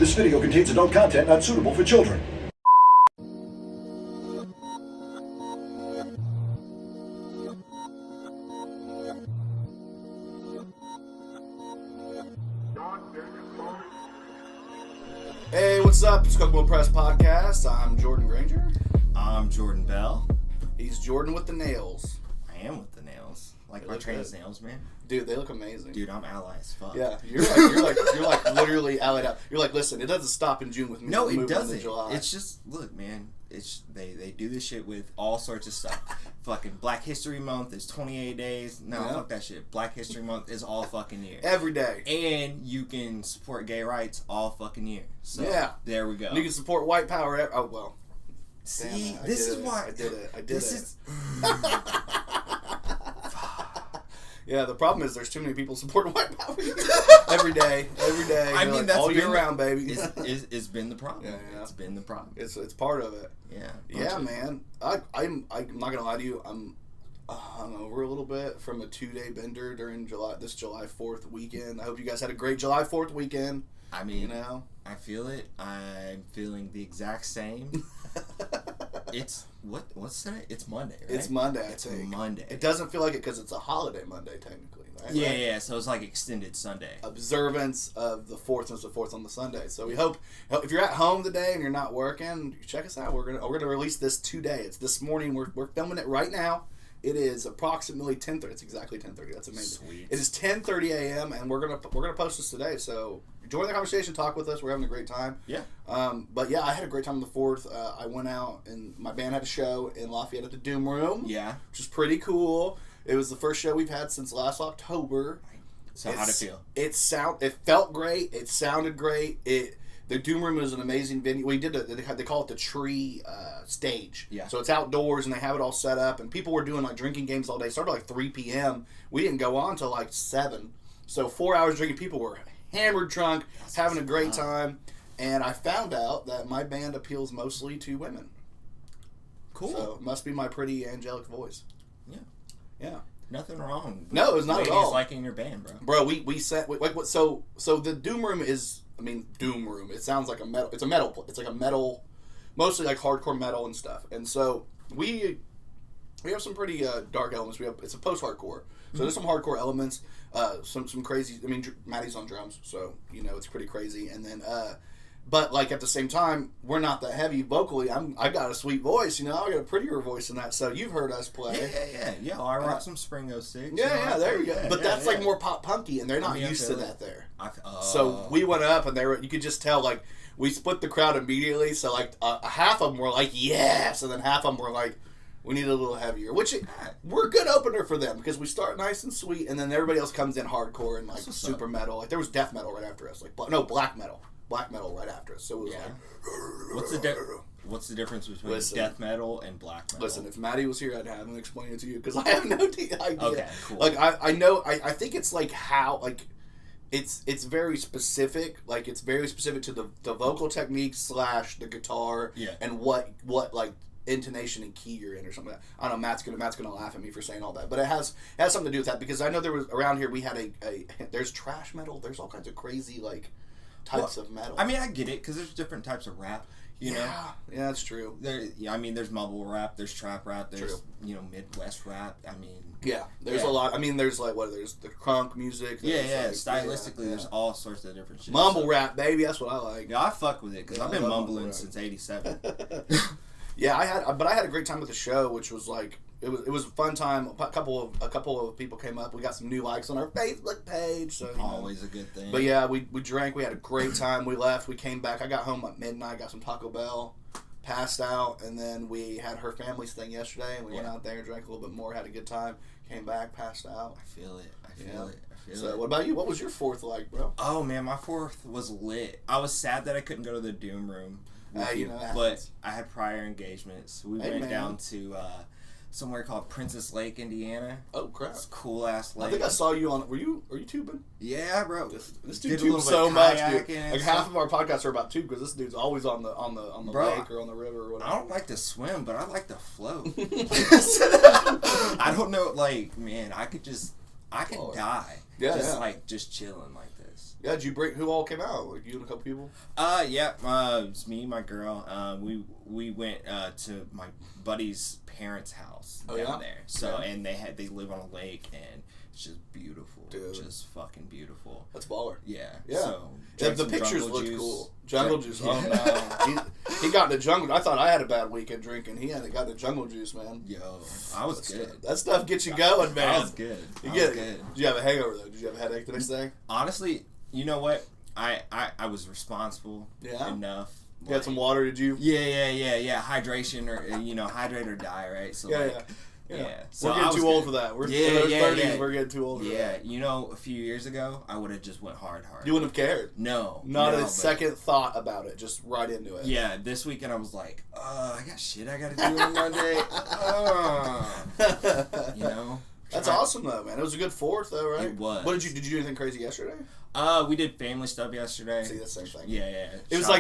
This video contains adult content not suitable for children. Hey, what's up? It's Kokomo Press Podcast. I'm Jordan Granger. I'm Jordan Bell. He's Jordan with the nails. I am with the nails. Like my trans nails, man. Dude, they look amazing. Dude, I'm ally as fuck. Yeah, you're like literally allied out. You're like, listen, it doesn't stop in June with me. No, it doesn't. Into July. It's just, look, man. It's they do this shit with all sorts of stuff. Fucking Black History Month is 28 days. No, fuck that shit. Black History Month is all fucking year. Every day. And you can support gay rights all fucking year. So there we go. And you can support white power. Oh well. See, this is why I did it. This is. Yeah, the problem is there's too many people supporting white power every day. I mean, that's all been year round, baby. It's been the problem. Yeah. It's been the problem. It's part of it. Yeah, man. I'm not gonna lie to you. I'm hungover a little bit from a 2-day bender during this July 4th weekend. I hope you guys had a great July 4th weekend. I mean, I feel it. I'm feeling the exact same. It's what's today? It's Monday, right? It's Monday. It's Monday. It doesn't feel like it because it's a holiday Monday technically, right? Yeah. So it's like extended Sunday. Observance of the 4th and the 4th on the Sunday. So we hope if you're at home today and you're not working, check us out. We're gonna release this today. It's this morning. We're filming it right now. It is approximately 10:30. It's exactly 10:30. That's amazing. Sweet. It is 10:30 a.m. and we're gonna post this today. So join the conversation, talk with us. We're having a great time. Yeah. But yeah, I had a great time on the 4th. I went out and my band had a show in Lafayette at the Doom Room. Yeah. Which was pretty cool. It was the first show we've had since last October. So how'd it feel? It felt great. It sounded great. The Doom Room is an amazing venue. We did they call it the Tree stage. Yeah. So it's outdoors and they have it all set up and people were doing like drinking games all day. It started like 3 p.m. We didn't go on till like 7. So 4 hours drinking. People were hammered drunk, having a great time. And I found out that my band appeals mostly to women. Cool. So it must be my pretty angelic voice. Yeah. Nothing wrong. No, it was not at all. Ladies liking your band, bro. Bro, we set like what? So the Doom Room is. I mean, Doom Room. It sounds like a metal. It's a metal. It's like a metal, mostly like hardcore metal and stuff. And so we have some pretty dark elements. It's a post-hardcore. So there's some hardcore elements. Some crazy. I mean, Maddie's on drums, so it's pretty crazy. And then, but like at the same time, we're not that heavy vocally. I got a sweet voice. I got a pretty voice than that. So you've heard us play. Yeah. I rock some Springo 6. Yeah. There you go. But that's like more pop punky, and they're not used to that there. So we went up, and you could just tell like we split the crowd immediately. So like half of them were like yes, and then half of them were like we need a little heavier. Which we're a good opener for them because we start nice and sweet, and then everybody else comes in hardcore and like super metal. Like there was death metal right after us. Like black metal. Black metal right after us. So it was like... What's the difference between death metal and black metal? Listen, if Maddie was here, I'd have him explain it to you because I have no idea. Okay, cool. Like I know. I think it's like how like it's very specific. Like it's very specific to the vocal technique / the guitar. Yeah. And what like intonation and key you're in or something like that. I don't know. Matt's gonna laugh at me for saying all that, but it has something to do with that because I know there was around here we had there's trash metal. There's all kinds of crazy like. Types of metal. I mean, I get it because there's different types of rap. You know? Yeah, that's true. There's mumble rap, there's trap rap, there's Midwest rap. I mean, there's a lot. I mean, there's like there's the crunk music. Stylistically, there's all sorts of different shit. Mumble rap, baby, that's what I like. Yeah, I fuck with it because I've been mumbling since '87. Yeah, I had a great time with the show, which was like it was a fun time. A couple of people came up. We got some new likes on our Facebook page, so always a good thing. But yeah, we drank. We had a great time. We left. We came back. I got home at midnight. Got some Taco Bell. Passed out, and then we had her family's thing yesterday, and we went out there and drank a little bit more. Had a good time. Came back, passed out. I feel it. So what about you? What was your 4th like, bro? Oh man, my 4th was lit. I was sad that I couldn't go to the Doom Room. But I had prior engagements. We went down to somewhere called Princess Lake, Indiana. Oh crap! It's a cool ass lake. I think I saw you on. Are you tubing? Yeah, bro. This dude tubes so much, dude. Like half of our podcasts are about tube because this dude's always on the lake or on the river or whatever. I don't like to swim, but I like to float. I don't know, like man, I could just I could die. Yeah, just chilling like this. Yeah, did you bring, who all came out? Like you and a couple people? Yeah, it's me, my girl. We went to my buddy's parents' house down there. So, and they live on a lake, and it's just beautiful. Dude. Just fucking beautiful. That's baller. Yeah. Yeah. So, the pictures look cool. Jungle juice. Oh, no. He got into jungle. I thought I had a bad weekend drinking. He had got the jungle juice, man. Yo, I was good. That stuff gets you going, man. I was good. Good. Did you have a hangover, though? Did you have a headache the next day? Honestly, you know what? I was responsible enough. You had some water, did you? Yeah. Hydration or, hydrate or die, right? So yeah. So we're getting too old for that. We're in our 30s. We're getting too old for that. Yeah, a few years ago, I would have just went hard. You wouldn't have cared? No. Not a second thought about it. Just right into it. Yeah, this weekend I was like, I got shit I got to do on Monday. That's awesome, though, man. It was a good 4th, though, right? It was. What did you do anything crazy yesterday? We did family stuff yesterday. See, that's the same thing. Yeah. It was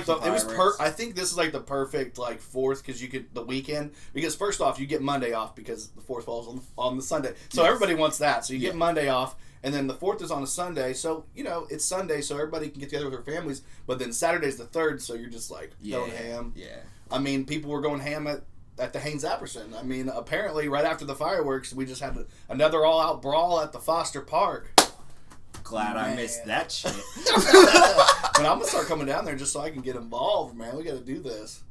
I think this is like the perfect 4th because you get the weekend. Because first off, you get Monday off because the 4th falls on the Sunday. So everybody wants that. So you get Monday off, and then the 4th is on a Sunday. So it's Sunday, so everybody can get together with their families. But then Saturday's the 3rd, so you're just going ham. Yeah. I mean, people were going ham at the Haynes Apperson. I mean, apparently right after the fireworks, we just had another all-out brawl at the Foster Park. Glad I missed that shit. But I'm going to start coming down there just so I can get involved, man. We got to do this.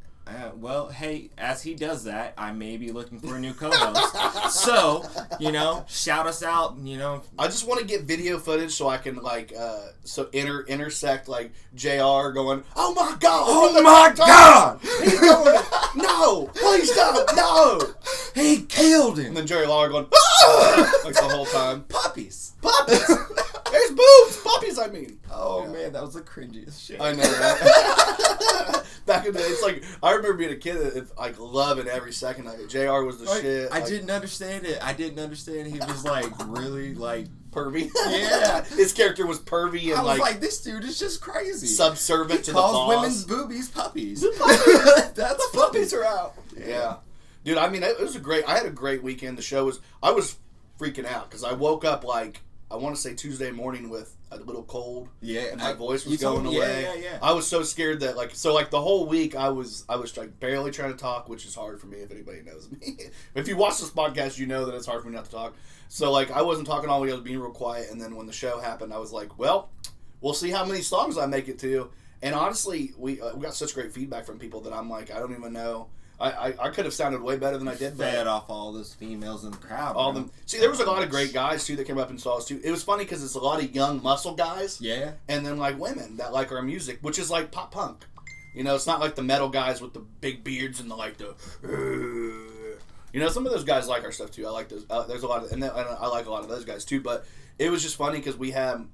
Well, hey, as he does that, I may be looking for a new co-host. So, shout us out, I just want to get video footage so I can, intersect, JR going, oh my God! Oh my God! He's going, no! Please don't! No! He killed him! And then Jerry Lawler going, ah! The whole time. Puppies! There's boobs! Puppies, I mean. Oh, man, that was the cringiest shit. I know, right? Back in the day, it's I remember being a kid, loving every second of it. JR was the shit. I didn't understand it. He was, really, pervy. Yeah. His character was pervy and, I was like, this dude is just crazy. Subservient to the boss. He calls women's boobies puppies. That's puppies are out. Yeah. Dude, I mean, I had a great weekend. The show I was freaking out because I woke up, I want to say Tuesday morning with a little cold. Yeah, and my voice was going away. Yeah. I was so scared that the whole week I was barely trying to talk, which is hard for me if anybody knows me. If you watch this podcast, you know that it's hard for me not to talk. So I wasn't talking all week. I was being real quiet, and then when the show happened, I was like, well, we'll see how many songs I make it to. And honestly, we got such great feedback from people that I'm like, I don't even know. I could have sounded way better than I did. Fed off all those females in the crowd. All them. See, there was a lot of great guys too that came up and saw us too. It was funny because it's a lot of young muscle guys. Yeah. And then women that like our music, which is pop punk. It's not like the metal guys with the big beards and some of those guys like our stuff too. I like those. There's a lot of, and I like a lot of those guys too. But it was just funny because we had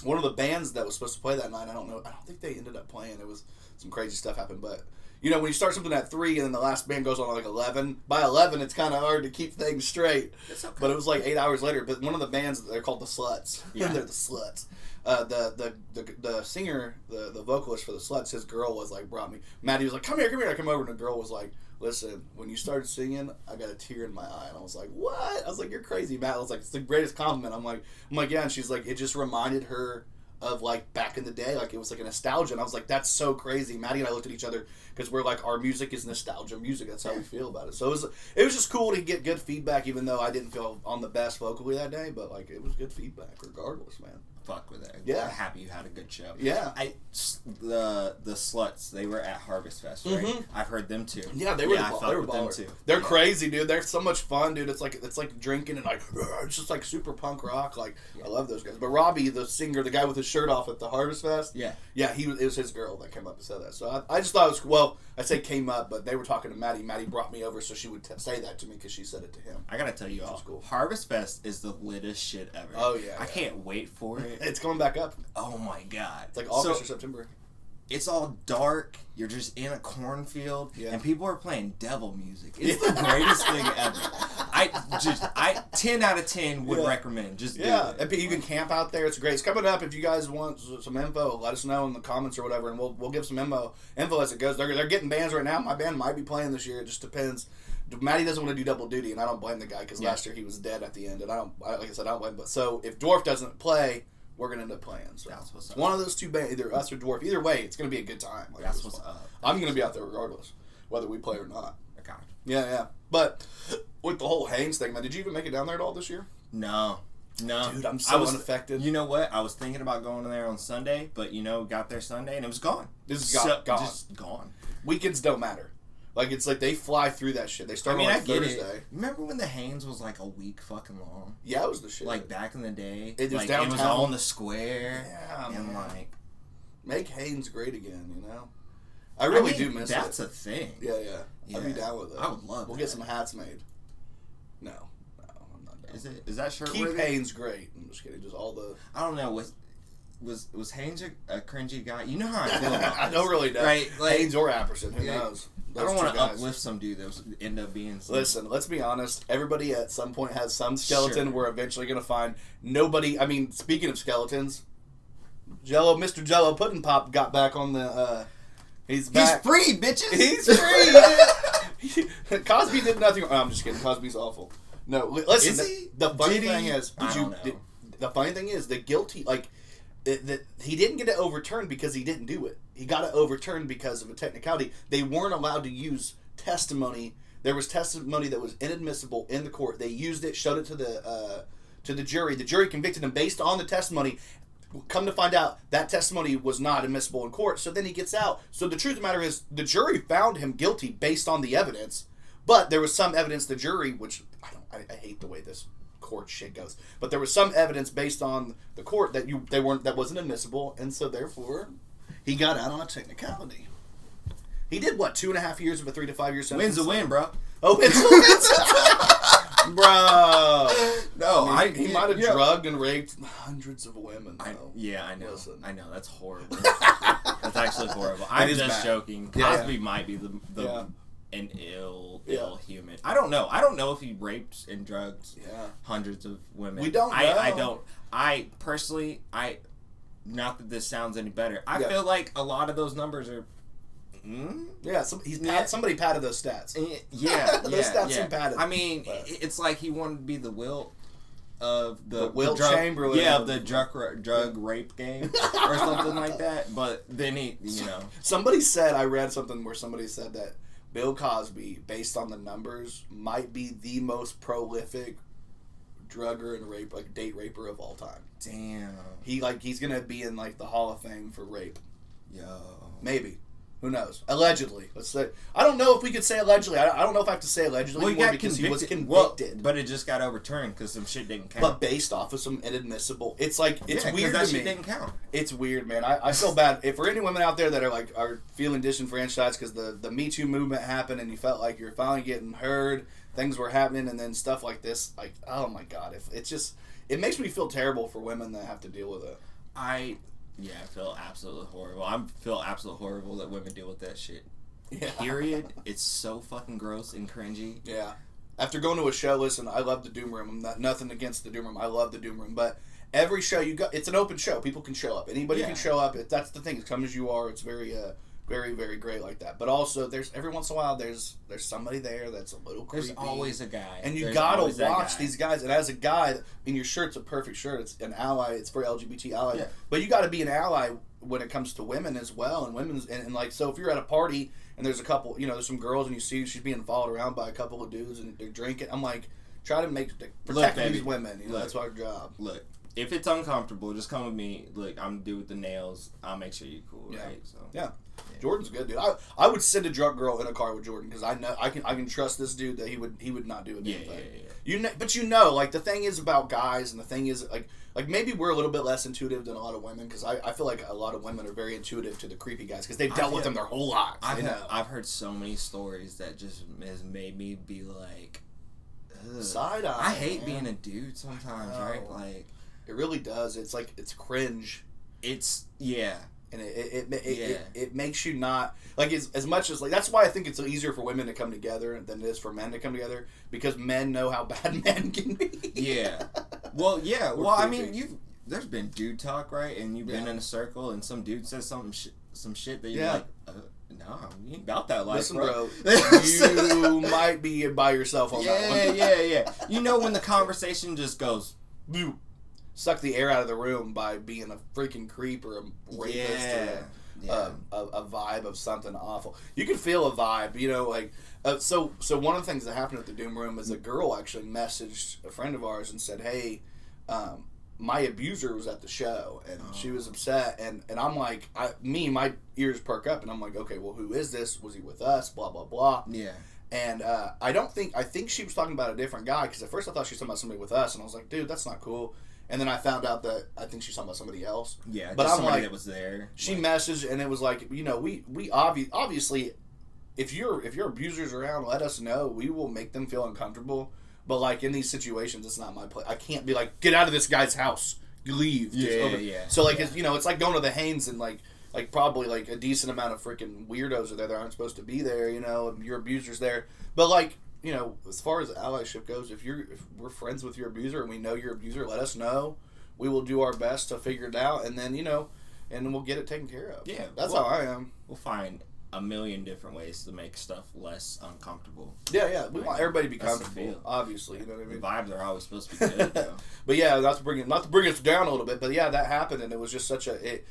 one of the bands that was supposed to play that night. I don't think they ended up playing. It was some crazy stuff happened, but. When you start something at 3 and then the last band goes on 11, by 11 it's kind of hard to keep things straight. It's okay. But it was 8 hours later. But one of the bands, they're called the Sluts. Yeah. They're the Sluts. The singer, the vocalist for the Sluts, his girl was brought me. Maddie was like, come here. I come over and the girl was like, listen, when you started singing, I got a tear in my eye. And I was like, what? I was like, you're crazy, Matt. I was like, it's the greatest compliment. I'm like, yeah. And she's like, it just reminded her of back in the day, it was a nostalgia, and I was like, that's so crazy. Maddie and I looked at each other because we're our music is nostalgia music. That's how we feel about it. So it was just cool to get good feedback, even though I didn't feel on the best vocally that day, but it was good feedback regardless, man. Fuck with it. Yeah. I'm happy you had a good show. Yeah. The Sluts, they were at Harvest Fest, right? Mm-hmm. I've heard them too. Yeah, they were them too. They're crazy, dude. They're so much fun, dude. It's like drinking and it's just super punk rock. I love those guys. But Robbie, the singer, the guy with his shirt off at the Harvest Fest, yeah, it was his girl that came up and said that. So I just thought it was I say came up, but they were talking to Maddie. Maddie brought me over so she would say that to me because she said it to him. I gotta tell you all, cool. Harvest Fest is the littest shit ever. Oh yeah, I can't wait for it. It's coming back up. Oh my God. It's August or September. It's all dark. You're just in a cornfield, and people are playing devil music. It's the greatest thing ever. I 10 out of 10 would recommend. Just do it. And you can camp out there. It's great. It's coming up. If you guys want some info, let us know in the comments or whatever, and we'll give some info as it goes. They're getting bands right now. My band might be playing this year. It just depends. Maddie doesn't want to do double duty, and I don't blame the guy because last year he was dead at the end, and like I said, I don't blame him. But so if Dwarf doesn't play, we're gonna end up playing. So that's what's up. One of those two bands, either us or Dwarf. Either way, it's gonna be a good time. Like, that's what's up. I'm gonna be out there regardless, whether we play or not. Okay. Yeah. But with the whole Haynes thing, man, did you even make it down there at all this year? No. Dude, I'm so unaffected. You know what? I was thinking about going there on Sunday, but got there Sunday and it was gone. Gone. Just gone. Weekends don't matter. Like, it's like they fly through that shit. They start on Thursday. It. Remember when the Haynes was like a week fucking long? Yeah, it was the shit. Like back in the day. It was like, downtown. It was all in the square. Yeah, and man. like make Haynes great again, you know? I really do miss it. That's a thing. Yeah. I'd be down with it. I would love We'll get some hats made. No, I'm not down. Is that shirt Keep Haynes great. I'm just kidding. Just all the... I don't know. Was Haynes a cringy guy? You know how I feel about this. I don't really know. Right? Like, Haynes or Apperson. Who knows? I don't want to uplift some dude that end up being some... Listen, let's be honest. Everybody at some point has some skeleton we're eventually going to find. Nobody... I mean, speaking of skeletons, Mr. Jello Puddin Pop got back on the... He's back. He's free, bitches! He's free! Cosby did nothing... Oh, I'm just kidding. Cosby's awful. No, listen. Is he? The funny thing is... The funny thing is, the guilty... Like, he didn't get it overturned because he didn't do it. He got it overturned because of a technicality. They weren't allowed to use testimony. There was testimony that was inadmissible in the court. They used it, showed it to the jury. The jury convicted him based on the testimony. Come to find out, that testimony was not admissible in court. So then he gets out. So the truth of the matter is, the jury found him guilty based on the evidence. But there was some evidence the jury, which I hate the way this court shit goes, but there was some evidence based on the court that wasn't admissible, and so therefore he got out on a technicality. He did what, 2.5 years of a 3 to 5 year sentence? Win's a win, bro. Oh, it's a win, bro. No, he might have drugged and raped hundreds of women. I know. Listen. I know. That's horrible. That's actually horrible. I'm just joking. Cosby might be an ill human. I don't know. I don't know if he raped and drugged hundreds of women. We don't know. I don't. I personally, not that this sounds any better. I feel like a lot of those numbers are... somebody padded those stats. Those stats seem padded. I mean, it's like he wanted to be the Wilt of the Wilt Chamberlain. Yeah, of the drug rape game or something like that. But then he, Somebody said, I read something where somebody said that Bill Cosby, based on the numbers, might be the most prolific drugger and date raper of all time. Damn. He's gonna be in the Hall of Fame for rape. Yo. Maybe. Who knows? Allegedly. Let's say. I don't know if we could say allegedly. I don't know if I have to say allegedly anymore because he was convicted. Well, but it just got overturned because some shit didn't count. But based off of some inadmissible. It's weird that to me. Shit didn't count. It's weird, man. I feel bad. If for any women out there that are feeling disenfranchised because the Me Too movement happened and you felt like you're finally getting heard, things were happening, and then stuff like this, oh my God. It makes me feel terrible for women that have to deal with it. I feel absolutely horrible. I feel absolutely horrible that women deal with that shit. Yeah. Period. It's so fucking gross and cringy. Yeah. After going to a show, listen, I love the Doom Room. Nothing against the Doom Room. I love the Doom Room. But every show it's an open show. People can show up. Anybody can show up. That's the thing. Come as you are. It's very, very, very great like that. But also, there's every once in a while, there's somebody there that's a little creepy. There's always a guy. And you gotta watch these guys. And as a guy, your shirt's a perfect shirt. It's an ally. It's for LGBT ally. Yeah. But you gotta be an ally when it comes to women as well. And women's and so if you're at a party and there's a couple, there's some girls and you see she's being followed around by a couple of dudes and they're drinking. I'm like, try to protect these women. That's our job. Look. If it's uncomfortable, just come with me. Look, I'm the dude with the nails. I'll make sure you're cool, right? So yeah. Jordan's good, dude. I would send a drunk girl in a car with Jordan because I know I can trust this dude that he would not do a damn thing. Yeah. But the thing is about guys, and the thing is like maybe we're a little bit less intuitive than a lot of women because I feel like a lot of women are very intuitive to the creepy guys because they've dealt with them their whole lives. I've heard so many stories that just has made me be like, side eye. I hate being a dude sometimes, right? Like. It really does. It's it's cringe. It's and it makes you not as much as that's why I think it's easier for women to come together than it is for men to come together because men know how bad men can be. Yeah. Well, yeah. Well, I mean, there's been dude talk, right? And you've been in a circle, and some dude says some shit that you're like, no, you ain't about that life, listen, bro. You might be by yourself on that one. Yeah. You know when the conversation just goes, suck the air out of the room by being a freaking creep or a rapist or a vibe of something awful. You can feel a vibe, you know, like. So one of the things that happened at the Doom Room is a girl actually messaged a friend of ours and said, hey, my abuser was at the show, and she was upset, and I'm like, my ears perk up, and I'm like, okay, well, who is this? Was he with us? Blah, blah, blah. Yeah. And I think she was talking about a different guy, because at first I thought she was talking about somebody with us, and I was like, dude, that's not cool. And then I found out that I think she's talking about somebody else. Yeah, but I'm somebody like, that was there. She messaged, and it was like, you know, we obviously, if your abuser's around, let us know. We will make them feel uncomfortable. But, like, in these situations, it's not my place. I can't be like, get out of this guy's house. You leave. Yeah. So, like, it's, you know, it's like going to the Haynes and, like probably, like, a decent amount of freaking weirdos are there that aren't supposed to be there, you know, and your abuser's there. But, like, you know, as far as allyship goes, if we're friends with your abuser and we know your abuser, let us know. We will do our best to figure it out, and then, you know, and we'll get it taken care of. Yeah. That's how I am. We'll find a million different ways to make stuff less uncomfortable. Yeah. We want everybody to be comfortable, obviously. You know what I mean? The vibes are always supposed to be good, though. But yeah, not to bring us down a little bit, but yeah, that happened, and it was just such it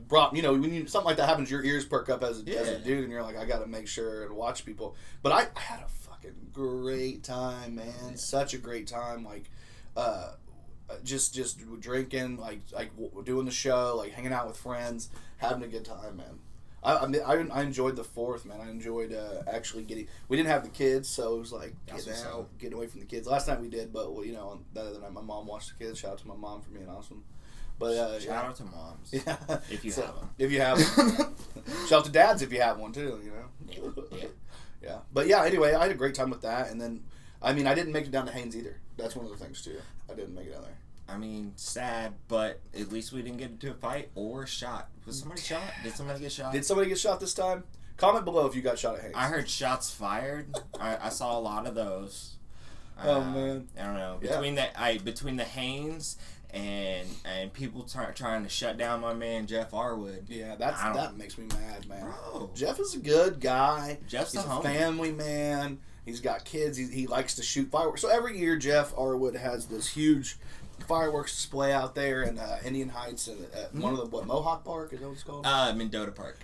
brought, you know, when something like that happens, your ears perk up as a dude, and you're like, I got to make sure and watch people. But I had a fucking great time, man. Yeah. Such a great time, like, just drinking, like doing the show, like hanging out with friends, having a good time, man. I enjoyed the 4th, man. I enjoyed actually we didn't have the kids, so it was like getting away from the kids. Last night we did, but well, you know, on the other night my mom watched the kids. Shout out to my mom for being awesome. But shout out to moms, if you have them. If you have them. Shout out to dads if you have one too. You know. Yeah. But yeah, anyway, I had a great time with that, and then I didn't make it down to Haynes either. That's one of the things too. I didn't make it down there. I mean, sad, but at least we didn't get into a fight or shot. Was somebody shot? Did somebody get shot? Did somebody get shot this time? Comment below if you got shot at Haynes. I heard shots fired. I saw a lot of those. Oh man, I don't know. Between the Haynes and people trying to shut down my man Jeff Arwood. Yeah, that makes me mad, man. Bro. Jeff is a good guy. He's a family man. He's got kids. He likes to shoot fireworks. So every year Jeff Arwood has this huge fireworks display out there in Indian Heights at one of the Mohawk Park, is that what it's called? Mendota Park.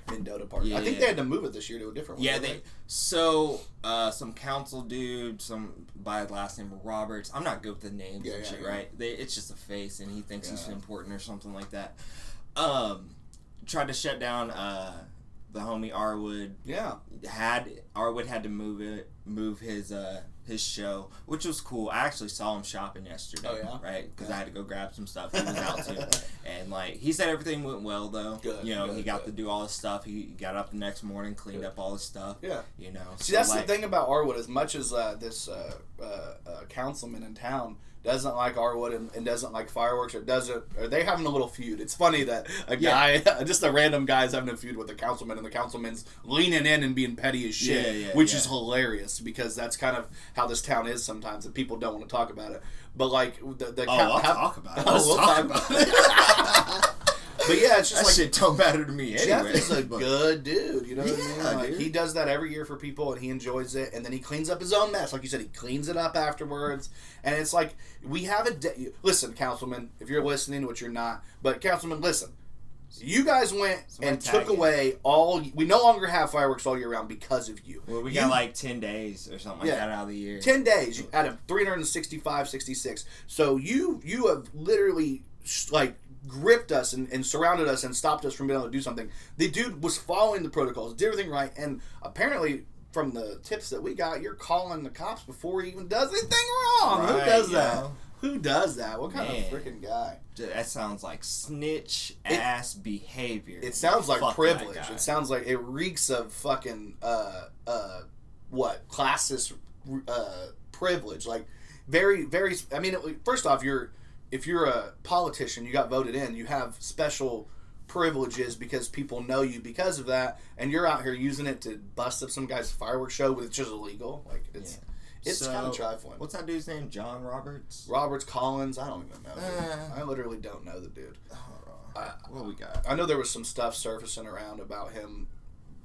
Yeah, I think they had to move it this year to a different one. Yeah, some council dude, some by last name Roberts. I'm not good with the names and shit, right? It's just a face, and he thinks he's important or something like that. Tried to shut down the homie Arwood. Yeah, Arwood had to move his show, which was cool. I actually saw him shopping yesterday. Oh, yeah? Right? Because I had to go grab some stuff. He was out too. And, like, he said everything went well, though. Good. He got to do all his stuff. He got up the next morning, cleaned up all his stuff. Yeah. You know. See, that's the thing about Arwood. As much as this councilman in town doesn't like Arwood and doesn't like fireworks, or they're having a little feud. It's funny that a guy, just a random guy, is having a feud with the councilman, and the councilman's leaning in and being petty as shit, which is hilarious, because that's kind of how this town is sometimes, and people don't want to talk about it. But like I'll talk about it. We'll talk about it. But yeah, it's just that shit don't matter to me anyway. Jeff is a good dude, you know what I mean? Like, he does that every year for people, and he enjoys it, and then he cleans up his own mess. Like you said, he cleans it up afterwards, and it's like, we have listen, Councilman, if you're listening, which you're not, but Councilman, listen. You guys went and took away we no longer have fireworks all year round because of you. Well, we got like 10 days or something like that out of the year. 10 days out of 365, 66. So you have literally, like, gripped us and surrounded us and stopped us from being able to do something. The dude was following the protocols, did everything right, and apparently, from the tips that we got, you're calling the cops before he even does anything wrong. Right, who does that? Who does that? What kind of freaking guy? That sounds like snitch ass behavior. It sounds like privilege. It sounds like it reeks of fucking classist privilege. Like very, very. I mean, first off, if you're a politician, you got voted in, you have special privileges because people know you because of that, and you're out here using it to bust up some guy's fireworks show, which is illegal. Like It's kind of trifling. What's that dude's name? John Roberts? Roberts Collins? I don't even know. I literally don't know the dude. What we got? I know there was some stuff surfacing around about him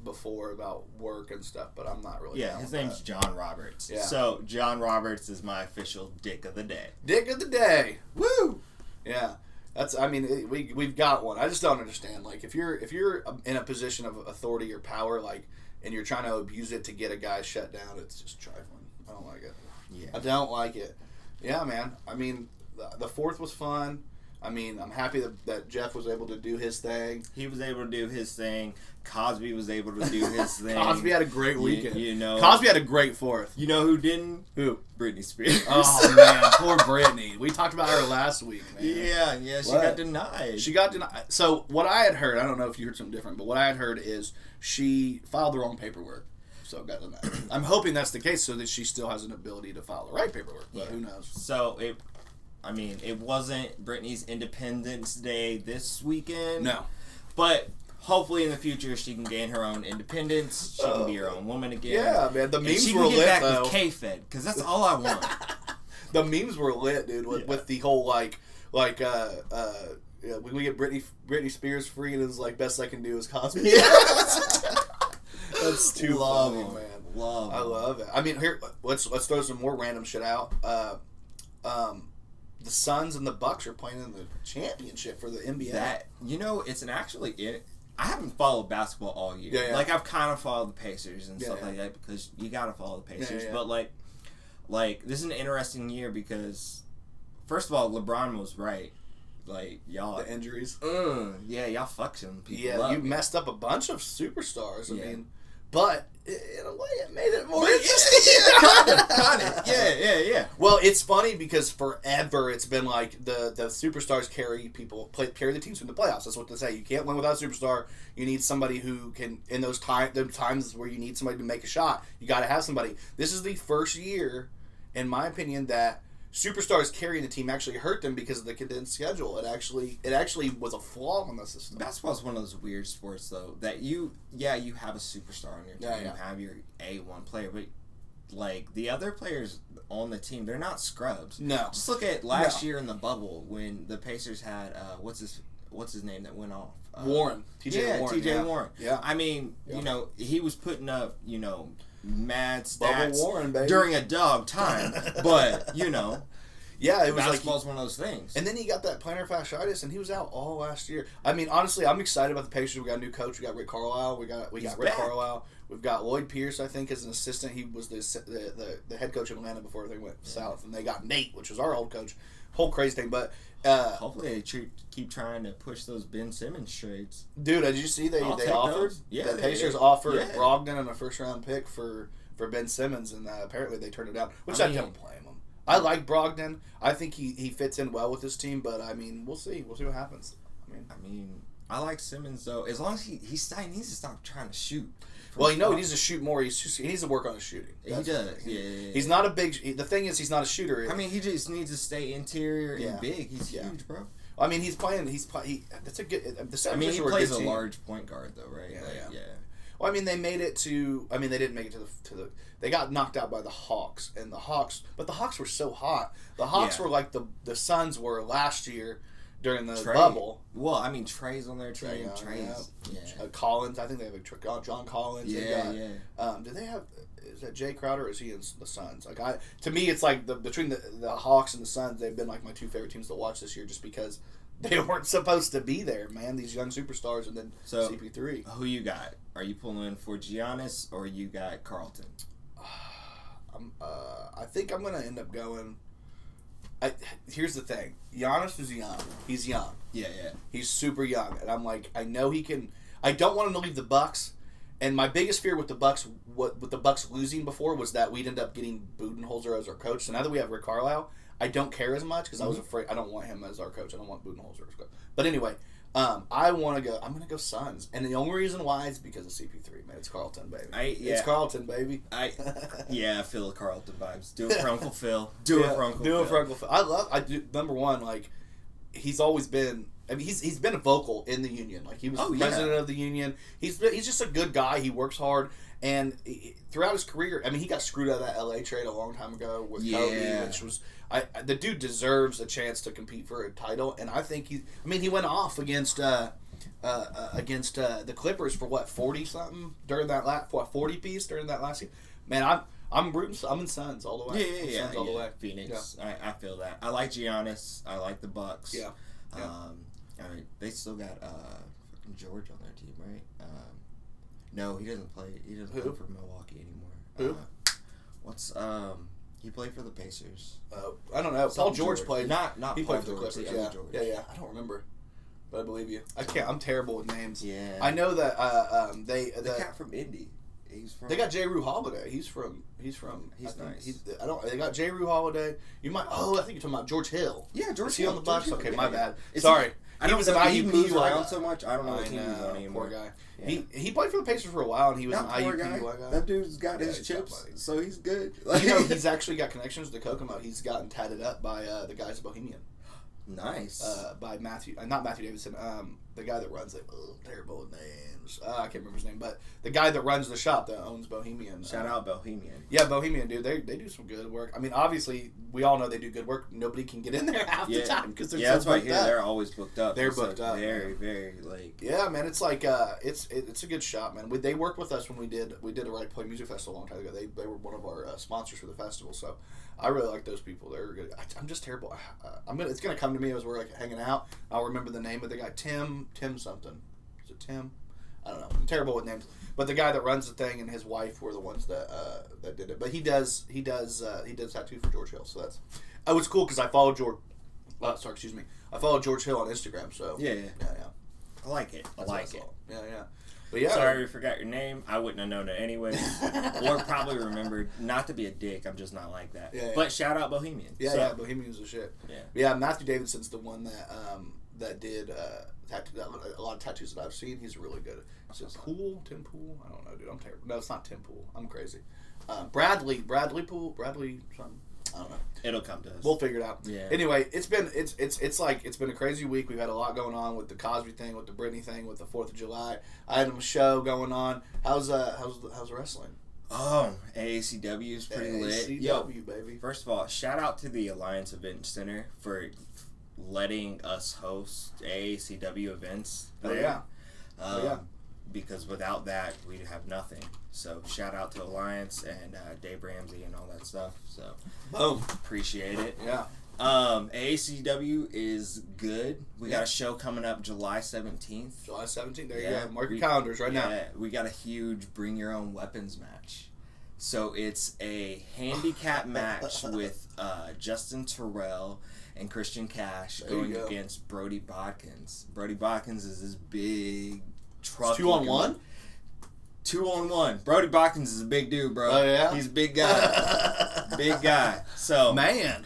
before, about work and stuff, but I'm not really. Yeah, his name's John Roberts. Yeah. So John Roberts is my official dick of the day. Dick of the day. Woo! Yeah. We've got one. I just don't understand. Like, if you're in a position of authority or power, like, and you're trying to abuse it to get a guy shut down, it's just trifling. I don't like it. Yeah. I don't like it. Yeah, man. I mean, the 4th was fun. I mean, I'm happy that Jeff was able to do his thing. He was able to do his thing. Cosby was able to do his thing. Cosby had a great weekend. You know, Cosby had a great 4th. You know who didn't? Who? Britney Spears. Oh, man. Poor Britney. We talked about her last week, man. Yeah. She got denied. She got denied. So, what I had heard, I don't know if you heard something different, but what I had heard is she filed the wrong paperwork. So, got denied. I'm hoping that's the case so that she still has an ability to file the right paperwork, but who knows? So, it wasn't Britney's Independence Day this weekend. No. But hopefully in the future she can gain her own independence. She can be her own woman again. Yeah, man. The memes were lit, though. She can get back with K-Fed, because that's all I want. The memes were lit, dude, with the whole, we get Britney Spears free, and it's like, best I can do is Cosby. Yeah. That's too funny, man. I love it. I mean, here, let's throw some more random shit out. The Suns and the Bucks are playing in the championship for the NBA. I haven't followed basketball all year. Yeah. Like, I've kind of followed the Pacers and stuff like that, because you gotta follow the Pacers. Yeah. But like this is an interesting year because, first of all, LeBron was right. Like, y'all, the injuries. Y'all fucked some people. Yeah, you messed up a bunch of superstars. I mean, but in a way, it made it more interesting. Kind of. Yeah. Well, it's funny because forever it's been like the superstars carry the teams from the playoffs. That's what they say. You can't win without a superstar. You need somebody who can, in those times where you need somebody to make a shot, you got to have somebody. This is the first year, in my opinion, that superstars carrying the team actually hurt them because of the condensed schedule. It actually was a flaw in the system. Basketball's one of those weird sports, though, that you have a superstar on your team, you have your A1 player, but like the other players on the team, they're not scrubs. No. Just look at last year in the bubble when the Pacers had what's his name that went off? Warren. TJ Warren. Yeah. I mean, he was putting up, mad stats Warren, baby. during a dog time, but yeah, it was basketball's one of those things. And then he got that plantar fasciitis, and he was out all last year. I mean, honestly, I'm excited about the Pacers. We got a new coach. We got Rick Carlisle. We got Rick Carlisle. We've got Lloyd Pierce, I think, as an assistant. He was the head coach of Atlanta before everything went south, and they got Nate, which was our old coach. Whole crazy thing, but hopefully they keep trying to push those Ben Simmons trades. Dude, did you see they offered? Yeah, the Pacers offered Brogdon and a first-round pick for Ben Simmons, and apparently they turned it down, which I don't blame them. I like Brogdon. I think he fits in well with this team, but I mean, we'll see. We'll see what happens. I like Simmons though. As long as he needs to stop trying to shoot. Well, he needs to shoot more. He needs to work on his shooting. He does. Yeah. He's not a big. The thing is, he's not a shooter. I mean, he just needs to stay interior and big. He's huge, bro. I mean, he's playing. That's a good. He plays a large point guard though, right? Yeah. Well, I mean, they made it to. I mean, they didn't make it to the. They got knocked out by the Hawks, but the Hawks were so hot. The Hawks were like the Suns were last year during the bubble. Well, I mean, Trey's on their team. Collins, I think they have John Collins. Do they have? Is that Jay Crowder or is he in the Suns? To me, it's like between the Hawks and the Suns, they've been like my two favorite teams to watch this year, just because they weren't supposed to be there, man. These young superstars, and then CP3. Who you got? Are you pulling for Giannis or you got Carlton? I think I'm gonna end up going. Here's the thing. Giannis is young. He's young. Yeah. He's super young, and I'm like, I know he can. I don't want him to leave the Bucks. And my biggest fear with the Bucks, with the Bucks losing before, was that we'd end up getting Budenholzer as our coach. So now that we have Rick Carlisle, I don't care as much because I was afraid. I don't want him as our coach. I don't want Budenholzer as coach. But anyway, I want to go. I'm going to go Suns, and the only reason why is because of CP3, man. It's Carlton, baby. It's Carlton, baby. I feel the Carlton vibes. Do it for Uncle Phil. Do it for Uncle Phil. I do. Number one, like, he's always been. I mean, he's been a vocal in the union. Like he was president of the union. He's just a good guy. He works hard, and throughout his career, I mean, he got screwed out of that LA trade a long time ago with Kobe, which was the dude deserves a chance to compete for a title, and I think he went off against the Clippers for what 40 something during that 40 piece during that last game. Man, I'm rooting. I'm in Suns all the way. Suns all the way. Phoenix. Yeah. I feel that. I like Giannis. I like the Bucks. Yeah. I mean, they still got George on their team, right? No, he doesn't play. He doesn't play for Milwaukee anymore. Who? He played for the Pacers. I don't know. Paul George played. Not he Paul played for the George. Clippers. George. Yeah. I don't remember, but I believe you. I can't. I'm terrible with names. Yeah. I know that the cat from Indy. They got J. Rue Holiday. He's nice. They got J. Rue Holiday. You might. I think you're talking about George Hill. Yeah, George Is he Hill. on the Bucks? Okay, my bad. Is Sorry. He was an IUP. He moves around so much. I don't know what team he's on anymore. Poor guy. Yeah. He played for the Pacers for a while, and he was an IUP guy. That dude's got his chips, so he's good. He's actually got connections to Kokomo. He's gotten tatted up by the guys at Bohemian. Nice. By Matthew, not Matthew Davidson. The guy that runs it. Terrible names. I can't remember his name, but the guy that runs the shop that owns Bohemian. Shout out Bohemian. Yeah, Bohemian, dude. They do some good work. I mean, obviously, we all know they do good work. Nobody can get in there half the time because they're that's why I hear they're always booked up. They're booked up. Very, very like. Yeah, man. It's like it's a good shop, man. They worked with us when we did a Right Play Music Festival a long time ago. They were one of our sponsors for the festival, so. I really like those people. They're good. I'm just terrible. It's gonna come to me as we're like hanging out. I'll remember the name of the guy. Tim something. Is it Tim? I don't know. I'm terrible with names. But the guy that runs the thing and his wife were the ones that did it. But he does tattoo for George Hill. So that's. It was cool because I followed George. I followed George Hill on Instagram. So yeah. I like it. Yeah. But yeah, sorry we forgot your name. I wouldn't have known it anyway. Or probably remembered. Not to be a dick, I'm just not like that. Yeah. But shout out Bohemian. Yeah, Bohemian's the shit. Yeah, Matthew Davidson's the one that did a lot of tattoos that I've seen. He's really good. Is it Tim Pool? I don't know, dude. I'm terrible. No, it's not Tim Pool. I'm crazy. Bradley something. I don't know. It'll come to us. We'll figure it out. Yeah. Anyway, it's been a crazy week. We've had a lot going on with the Cosby thing, with the Britney thing, with the 4th of July. I had a show going on. How's wrestling? Oh, AACW is pretty lit. AACW, baby. First of all, shout out to the Alliance Event Center for letting us host AACW events. Yeah. Because without that, we'd have nothing. So shout out to Alliance and Dave Ramsey and all that stuff. So boom, appreciate it. Yeah. AACW is good. We got a show coming up July 17th. July 17th. There you go. Mark your calendars right now. We got a huge Bring Your Own Weapons match. So it's a handicap match with Justin Terrell and Christian Cash going against Brody Bodkins. Brody Bodkins is this big truck. 2-on-1? 2-on-1. Brody Bodkins is a big dude, bro. Oh, yeah? He's a big guy. Big guy. So, man.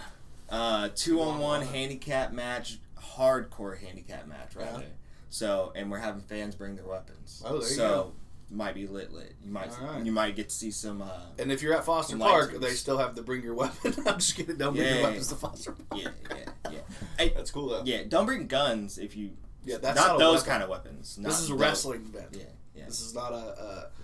2-on-1 handicap match, hardcore handicap match right there. So, and we're having fans bring their weapons. Oh, there you go. Might be lit. You might get to see some. And if you're at Foster Park, they still have the bring your weapon. I'm just kidding. Don't bring your weapons to Foster Park. Yeah. Hey, that's cool though. Yeah, don't bring guns if you. Yeah, that's not those kind of weapons. This is a wrestling event. Yeah. This is not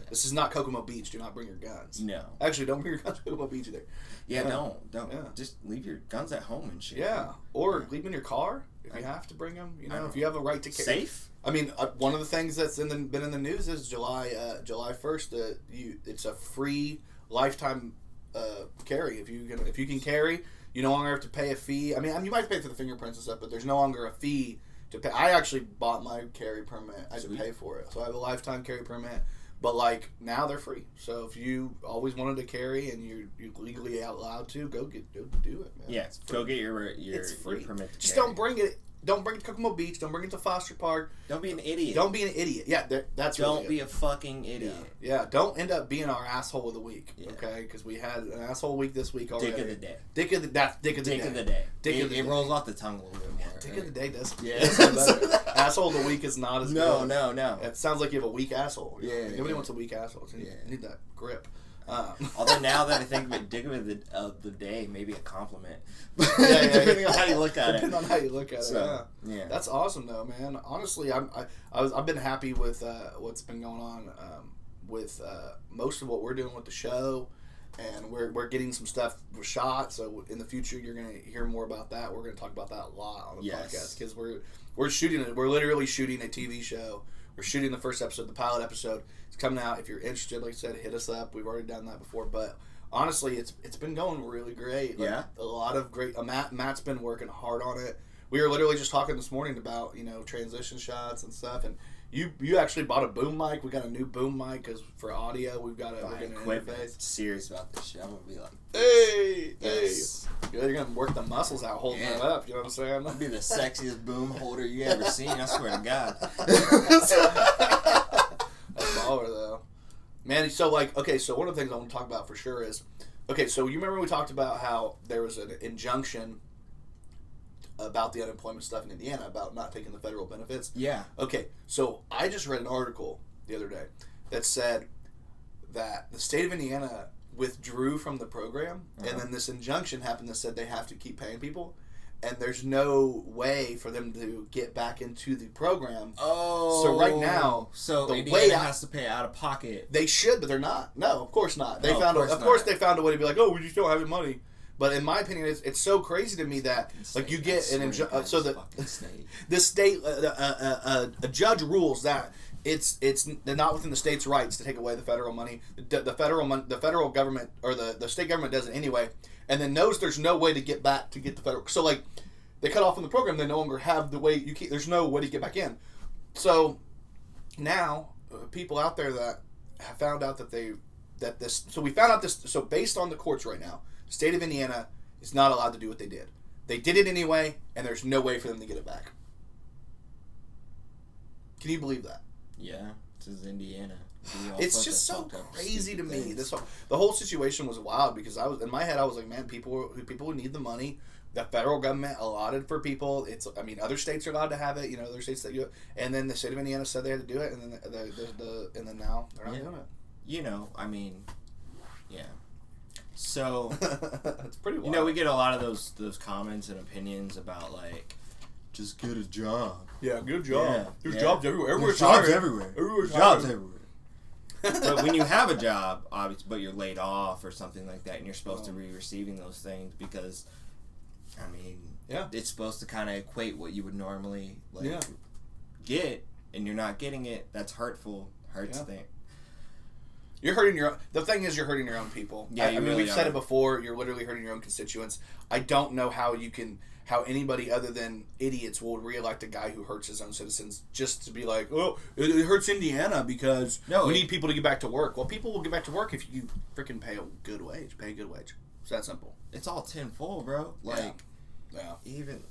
This is not Kokomo Beach. Do not bring your guns. No. Actually, don't bring your guns to Kokomo Beach either. Yeah, don't. Yeah. Just leave your guns at home and shit. Yeah, or leave them in your car if you have to bring them. You know, if you have a right to carry. Safe. I mean, one of the things that's been in the news is July 1st. It's a free lifetime carry. If you can carry, you no longer have to pay a fee. I mean, you might pay for the fingerprints and stuff, but there's no longer a fee to pay. I actually bought my carry permit. I had to pay for it, so I have a lifetime carry permit. But like now they're free. So if you always wanted to carry and you're legally allowed to, go do it, man. Yeah, go get your permit. Just don't bring it. Don't bring it to Kokomo Beach. Don't bring it to Foster Park. Don't be an idiot. Yeah, that's don't be a fucking idiot. Yeah, don't end up being our asshole of the week. Yeah. Okay, because we had an asshole week this week already. Dick of the day. Dick of the day. It rolls off the tongue a little bit more. Dick of the day does. Yeah. Asshole of the week is not as good. No. It sounds like you have a weak asshole. Yeah. Nobody wants a weak asshole. You need that grip. Although now that I think of it, dick of the day, maybe a compliment. Depending on how you look at it. Depending on how you look at it. Yeah. That's awesome though, man. Honestly, I've been happy with what's been going on with most of what we're doing with the show. And we're getting some stuff shot, so in the future you're gonna hear more about that. We're gonna talk about that a lot on the podcast because we're shooting it. We're literally shooting a TV show. We're shooting the first episode, the pilot episode. It's coming out. If you're interested, like I said, hit us up. We've already done that before, but honestly, it's been going really great. Like, a lot of great. Matt's been working hard on it. We were literally just talking this morning about transition shots and stuff, and you actually bought a boom mic. We got a new boom mic because for audio we've got an interface. Serious about this shit. I'm gonna be like, hey. You're gonna work the muscles out holding it up. You know what I'm saying? I'll be the sexiest boom holder you ever seen. I swear to God. That's baller though, man. So so one of the things I want to talk about for sure is, so you remember we talked about how there was an injunction about the unemployment stuff in Indiana about not taking the federal benefits. Yeah. Okay, so I just read an article the other day that said that the state of Indiana withdrew from the program, and then this injunction happened that said they have to keep paying people, and there's no way for them to get back into the program. Oh. So right now, the Indiana has to pay out of pocket. They should, but they're not. No, of course not. They of course they found a way to be like, oh, we just don't have any money. But in my opinion, it's so crazy to me that you get an injunction. So the state, a judge rules that it's not within the state's rights to take away the federal money. The federal government or the state government does it anyway, and then knows there's no way to get back to get the federal. So they cut off from the program. They no longer have the way there's no way to get back in. So now people out there that have found out So we found out this. So based on the courts right now, the state of Indiana is not allowed to do what they did. They did it anyway, and there's no way for them to get it back. Can you believe that? Yeah, this is Indiana. It's just so crazy to me. The whole situation was wild because in my head I was like, man, people who need the money, the federal government allotted for people. Other states are allowed to have it. Other states that and then the state of Indiana said they had to do it, and then now they're not doing it. Yeah. So, it's pretty wild. We get a lot of those comments and opinions about just get a job. Yeah, get a job. Yeah, There's jobs everywhere. There's jobs everywhere. Everywhere's jobs everywhere. But when you have a job, obviously, but you're laid off or something like that, and you're supposed to be receiving those things because, it's supposed to kind of equate what you would normally get, and you're not getting it. That's hurtful. Hurts things. You're hurting the thing is you're hurting your own people. Yeah, we've said it before, you're literally hurting your own constituents. I don't know how anybody other than idiots will re-elect a guy who hurts his own citizens just to be like, oh, it hurts Indiana because we need people to get back to work. Well, people will get back to work if you freaking pay a good wage. Pay a good wage. It's that simple. It's all tenfold, bro. Yeah. Even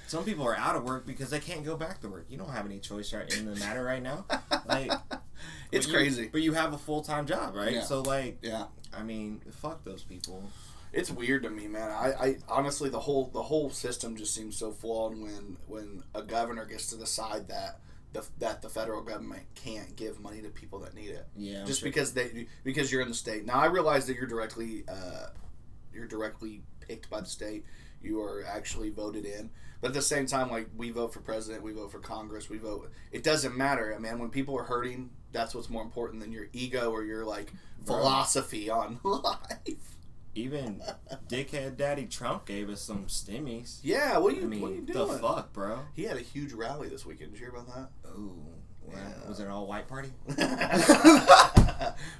some people are out of work because they can't go back to work. You don't have any choice in the matter right now. It's crazy. But you have a full-time job, right? Yeah. So, fuck those people. It's weird to me, man. I honestly, the whole system just seems so flawed when a governor gets to decide that the federal government can't give money to people that need it. Yeah. Just because you're in the state. Now, I realize that you're directly picked by the state. You are actually voted in. But at the same time, we vote for president, we vote for Congress, we vote. It doesn't matter, man. When people are hurting, that's what's more important than your ego or your philosophy on life. Even dickhead Daddy Trump gave us some stimmies. Yeah, what are you doing? The fuck, bro? He had a huge rally this weekend. Did you hear about that? Oh, yeah. Was it an all-white party?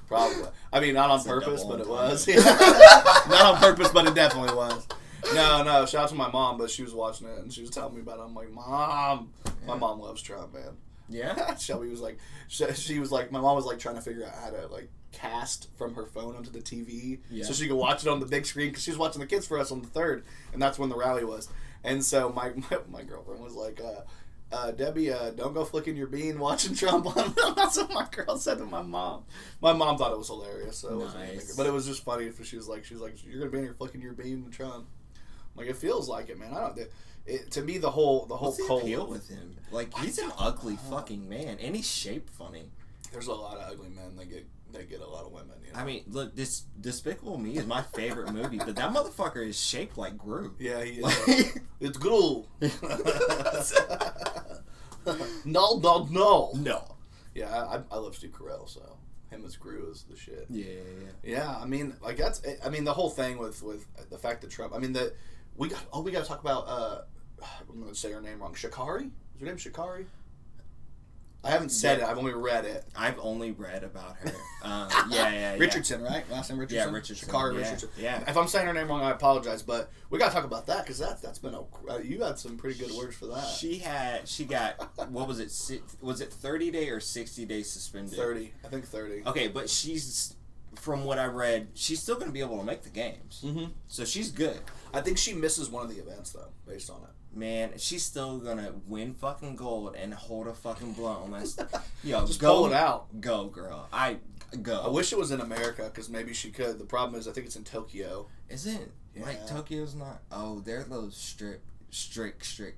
Probably. Not on purpose, but it was. Not on purpose, but it definitely was. No. Shout out to my mom, but she was watching it and she was telling me about it. I'm like, Mom, my mom loves Trump, man. Yeah. Shelby was like, she was like, my mom was trying to figure out how to cast from her phone onto the TV so she could watch it on the big screen because she was watching the Kids for Us on the 3rd, and that's when the rally was. And so my girlfriend was like, Debbie, don't go flicking your bean watching Trump. That's what my girl said to my mom. My mom thought it was hilarious, so it wasn't anything. But it was just funny. She was like, you're gonna be in here flicking your bean with Trump. It feels like it, man. To me, the whole What's the appeal with him? He's an ugly fucking man, and he's shaped funny. there's a lot of ugly men that get a lot of women. You know? I mean, look, this Despicable Me is my favorite movie, but that motherfucker is shaped like Gru. Yeah, he is. It's Gru. No, dog, no. No. Yeah, I love Steve Carell, so him as Gru is the shit. Yeah. Yeah, I mean, like the whole thing with the fact that Trump. I mean, we got to talk about. I'm gonna say her name wrong. Sha'Carri? Is her name Sha'Carri? I haven't said it. I've only read it. I've only read about her. Yeah. Richardson, right? Last name Richardson? Yeah, Richardson. Sha'Carri Richardson. Yeah. If I'm saying her name wrong, I apologize. But we got to talk about that because that's been you had some pretty good words for that. She got, what was it? Was it 30-day or 60-day suspended? 30. I think 30. Okay, but she's, from what I read, she's still going to be able to make the games. Mm-hmm. So she's good. I think she misses one of the events, though, based on it. Man, she's still gonna win fucking gold and hold a fucking blunt unless, just pull it out. Go, girl. Go. I wish it was in America because maybe she could. The problem is, I think it's in Tokyo. Isn't like Tokyo's not? Oh, they're those strict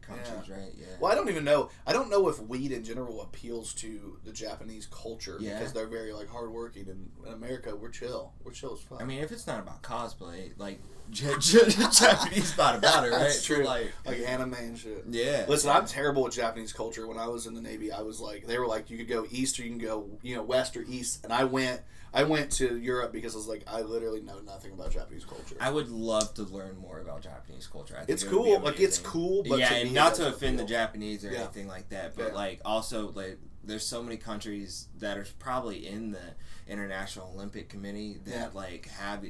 countries, right? Yeah. Well, I don't even know. I don't know if weed in general appeals to the Japanese culture because they're very like hardworking. And in America, we're chill. We're chill as fuck. I mean, if it's not about cosplay, like. Japanese not about it, right? That's true. Like anime and shit. Yeah. Listen, I'm terrible with Japanese culture. When I was in the Navy, I was like, they were like, you could go east or you can go, west or east. And I went to Europe because I was like, I literally know nothing about Japanese culture. I would love to learn more about Japanese culture. I think it's cool. Like it's cool, but yeah, to and me, not to offend the Japanese or anything like that, but Yeah. like also like there's so many countries that are probably in the International Olympic Committee that like have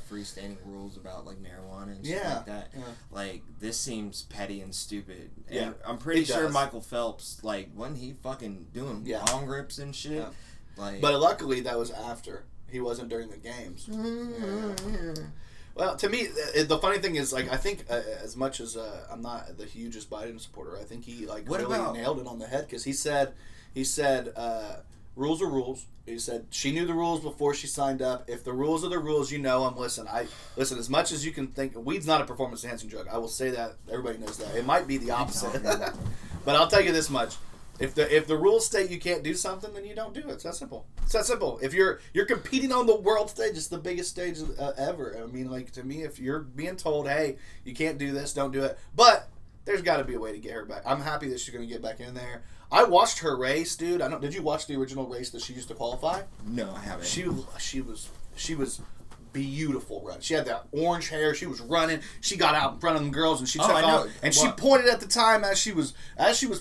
freestanding rules about like marijuana and shit like that. Yeah. Like this seems petty and stupid. And I'm pretty sure Michael Phelps, like, wasn't he fucking doing long rips and shit? Yeah. Like, but luckily that was after. He wasn't during the games. Well, to me, the funny thing is, like, I think as much as I'm not the hugest Biden supporter, I think he nailed it on the head because he said rules are rules. He said she knew the rules before she signed up. If the rules are the rules, listen. Listen as much as you can think. Weed's not a performance enhancing drug. I will say that. Everybody knows that. It might be the opposite, but I'll tell you this much. If the rules state you can't do something, then you don't do it. It's that simple. It's that simple. If you're competing on the world stage, it's the biggest stage ever. I mean, like, to me, if you're being told, hey, you can't do this, don't do it. But there's got to be a way to get her back. I'm happy that she's going to get back in there. I watched her race, dude. Did you watch the original race that she used to qualify? No, I haven't. She was beautiful run. She had that orange hair. She was running. She got out in front of them girls and she took off. And she pointed at the time as she was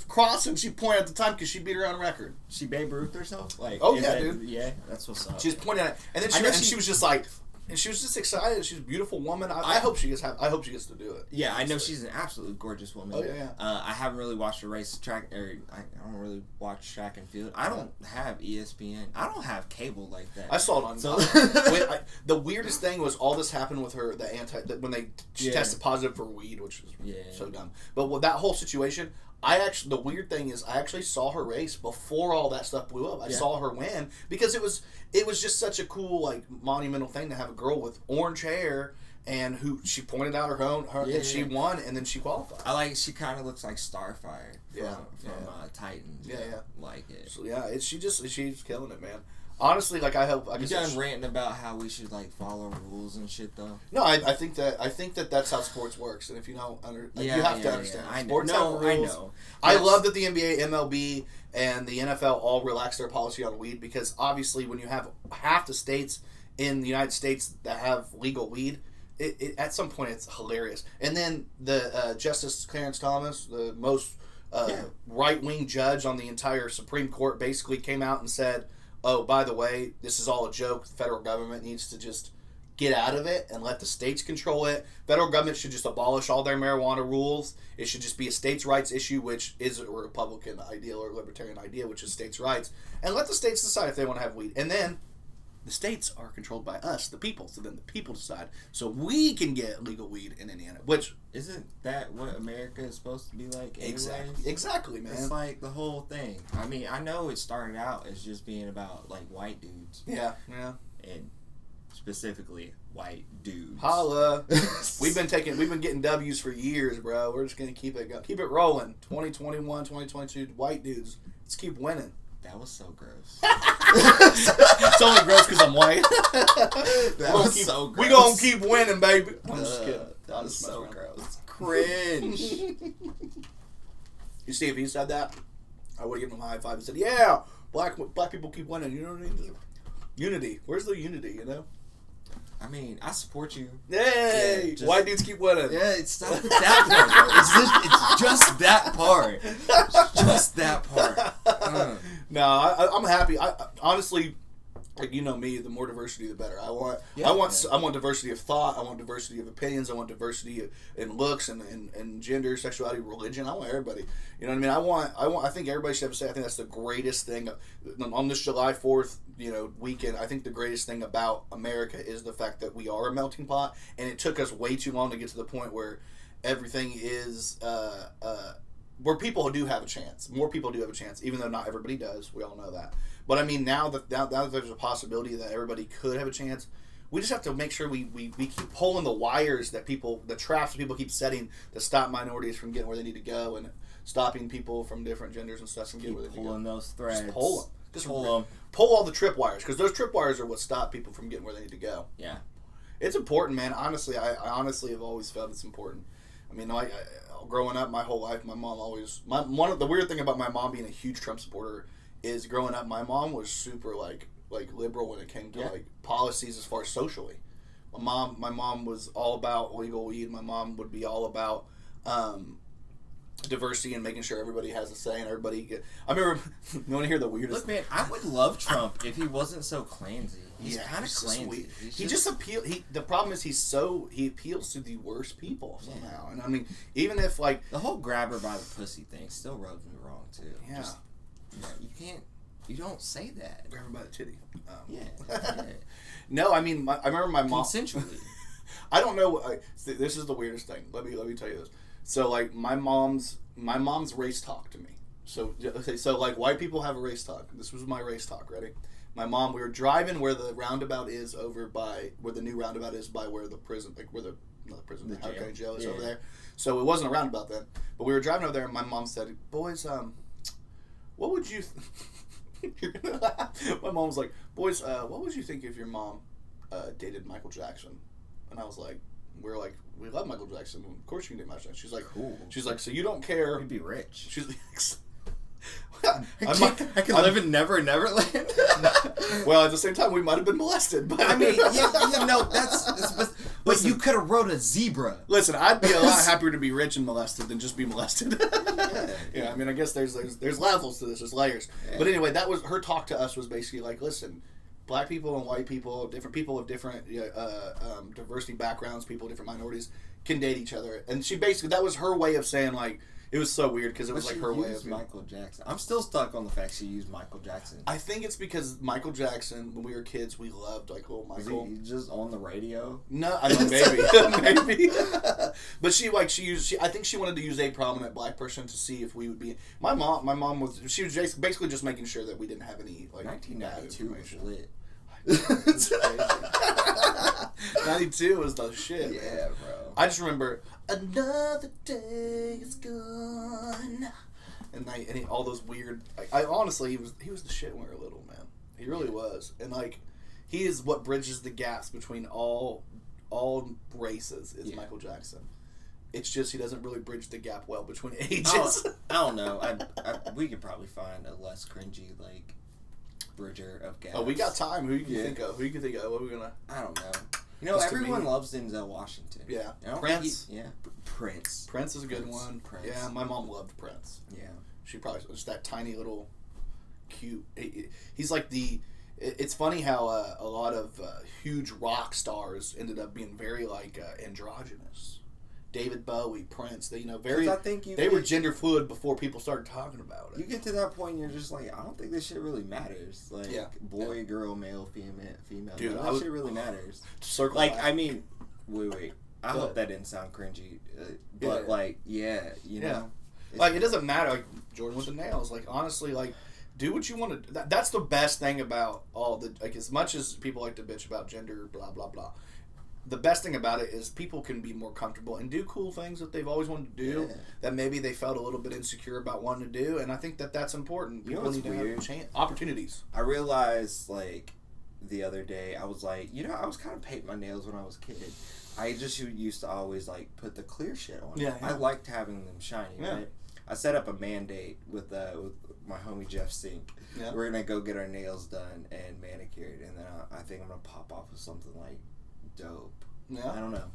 crossing. She pointed at the time because she beat her own record. She Babe Ruth herself. Like, dude. Yeah, that's what's up. She was pointing at it, and then she was just like. And she was just excited. She's a beautiful woman. I hope she gets to do it. Yeah, I know she's an absolutely gorgeous woman. Oh yeah. I haven't really watched a race track, or I don't really watch track and field. I don't have ESPN. I don't have cable like that. I saw it on. The weirdest thing was all this happened with her. When she tested positive for weed, which was so dumb. But with that whole situation. The weird thing is I actually saw her race before all that stuff blew up. I saw her win because it was just such a cool, like, monumental thing to have a girl with orange hair and who she pointed out and she won and then she qualified. She kind of looks like Starfire from Titans. Yeah. Like it. So she's killing it, man. Honestly, like, I hope. You done ranting about how we should, like, follow rules and shit, though? No, I think that that's how sports works, and if you don't you have to understand. I know. Sports have rules. I know. I love that the NBA, MLB, and the NFL all relaxed their policy on weed because obviously, when you have half the states in the United States that have legal weed, it at some point it's hilarious. And then the Justice Clarence Thomas, the most right-wing judge on the entire Supreme Court, basically came out and said, oh, by the way, this is all a joke. The federal government needs to just get out of it and let the states control it. Federal government should just abolish all their marijuana rules. It should just be a states' rights issue, which is a Republican ideal or libertarian idea, which is states' rights. And let the states decide if they want to have weed. And then the states are controlled by us, the people. So then the people decide. So we can get legal weed in Indiana, which... Isn't that what America is supposed to be like anyway? Exactly, man. It's like the whole thing. I mean, I know it started out as just being about, like, white dudes. Yeah. And specifically, white dudes. Holla. We've been getting W's for years, bro. We're just going to keep it rolling. 2021, 2022, white dudes. Let's keep winning. That was so gross. It's only gross because I'm white. That was so gross. We gonna keep winning, baby. I'm just kidding. That was so gross. Cringe. You see, if he said that, I would have given him a high five and said, "Yeah, black people keep winning." You know what I mean? Unity. Where's the unity? You know. I mean, I support you. Yay! Yeah, White dudes keep winning. Yeah, it's not that part. It's just that part. Just that part. No, I'm happy. I honestly, like, you know me, the more diversity, the better. I want diversity of thought. I want diversity of opinions. I want diversity in looks and gender, sexuality, religion. I want everybody. You know what I mean? I think everybody should have a say. I think that's the greatest thing on this July 4th, weekend. I think the greatest thing about America is the fact that we are a melting pot, and it took us way too long to get to the point where everything is where people do have a chance. More people do have a chance, even though not everybody does. We all know that. But I mean, now that there's a possibility that everybody could have a chance, we just have to make sure we keep pulling the wires the traps people keep setting to stop minorities from getting where they need to go, and stopping people from different genders and stuff from getting where they need to go. Pulling those threads. Just pull them. Just pull them. Pull all the tripwires, because those tripwires are what stop people from getting where they need to go. Yeah. It's important, man. Honestly, I honestly have always felt it's important. I mean, growing up my whole life, my mom always... one of the weird thing about my mom being a huge Trump supporter is growing up, my mom was super, like liberal when it came to, policies as far as socially. My mom was all about legal weed. My mom would be all about... diversity and making sure everybody has a say and I remember, you want to hear the weirdest? Look, man, I would love Trump if he wasn't so clansy. He's kind of clansy. He just appeals. The problem is he appeals to the worst people somehow. And I mean, even if the whole grab her by the pussy thing still rubs me wrong too. Yeah, just, you don't say that. Grab her by the titty. Yeah. No, I mean, I remember my mom consensually. I don't know. This is the weirdest thing. Let me tell you this. So, my mom's race talk to me. So white people have a race talk. This was my race talk. Ready? My mom, we were driving where the roundabout is where the new roundabout is by where the prison, the county jail is over there. So it wasn't a roundabout then, but we were driving over there, and my mom said, "Boys, what would you?" You're gonna laugh. My mom was like, "Boys, what would you think if your mom dated Michael Jackson?" And I was like, we love Michael Jackson. Of course you can date Michael Jackson. She's like, cool. She's like, so you don't care? You'd be rich. She's like, I can live in Neverland. Well, at the same time, we might have been molested. But I mean, but you could have rode a zebra. Listen, I'd be a lot happier to be rich and molested than just be molested. Yeah, I mean, I guess there's levels to this. There's layers. Yeah. But anyway, that was her talk to us. Was basically like, listen. Black people and white people, different people of different diversity backgrounds, people of different minorities can date each other, and she basically that was her way of saying it was so weird because it was her way of Michael Jackson. I'm still stuck on the fact she used Michael Jackson. I think it's because Michael Jackson, when we were kids, we loved little Michael. Was he just on the radio? No, I mean maybe. But I think she wanted to use a prominent black person to see if we would be. My mom was basically just making sure that we didn't have any 1992 was lit. 92 was the shit. Yeah, man. bro. I just remember another day is gone, and all those weird. I honestly, he was the shit when we were little, man. He really was, and he is what bridges the gaps between all races. Is Michael Jackson. It's just he doesn't really bridge the gap well between ages. I don't know. We could probably find a less cringy bridger of gaps. Oh, we got time. Who you can think of? What are we gonna? I don't know. Everyone loves Denzel Washington. Yeah. Prince. Prince. Prince is a good one. Prince. Yeah, my mom loved Prince. Yeah. She probably was that tiny little, cute. He's like the. It's funny how a lot of huge rock stars ended up being very androgynous. David Bowie, Prince, they were gender fluid before people started talking about it. You get to that point and you're just like, I don't think this shit really matters. Boy, girl, male, female. Dude, that shit really matters. Circle wait. I hope that didn't sound cringy. But you know. It doesn't matter. Jordan with the nails. Honestly, do what you want to. That's the best thing about all the. As much as people like to bitch about gender, blah blah blah. the best thing about it is people can be more comfortable and do cool things that they've always wanted to do that maybe they felt a little bit insecure about wanting to do, and I think that that's important. People need to have opportunities. I realized, like, the other day, I was like, I was kind of painting my nails when I was a kid. I just used to always, like, put the clear shit on. Yeah. I liked having them shiny, right? I set up a mandate with my homie Jeff Sink. Yeah. We're going to go get our nails done and manicured, and then I think I'm going to pop off with something, like, dope. Yeah. I don't know.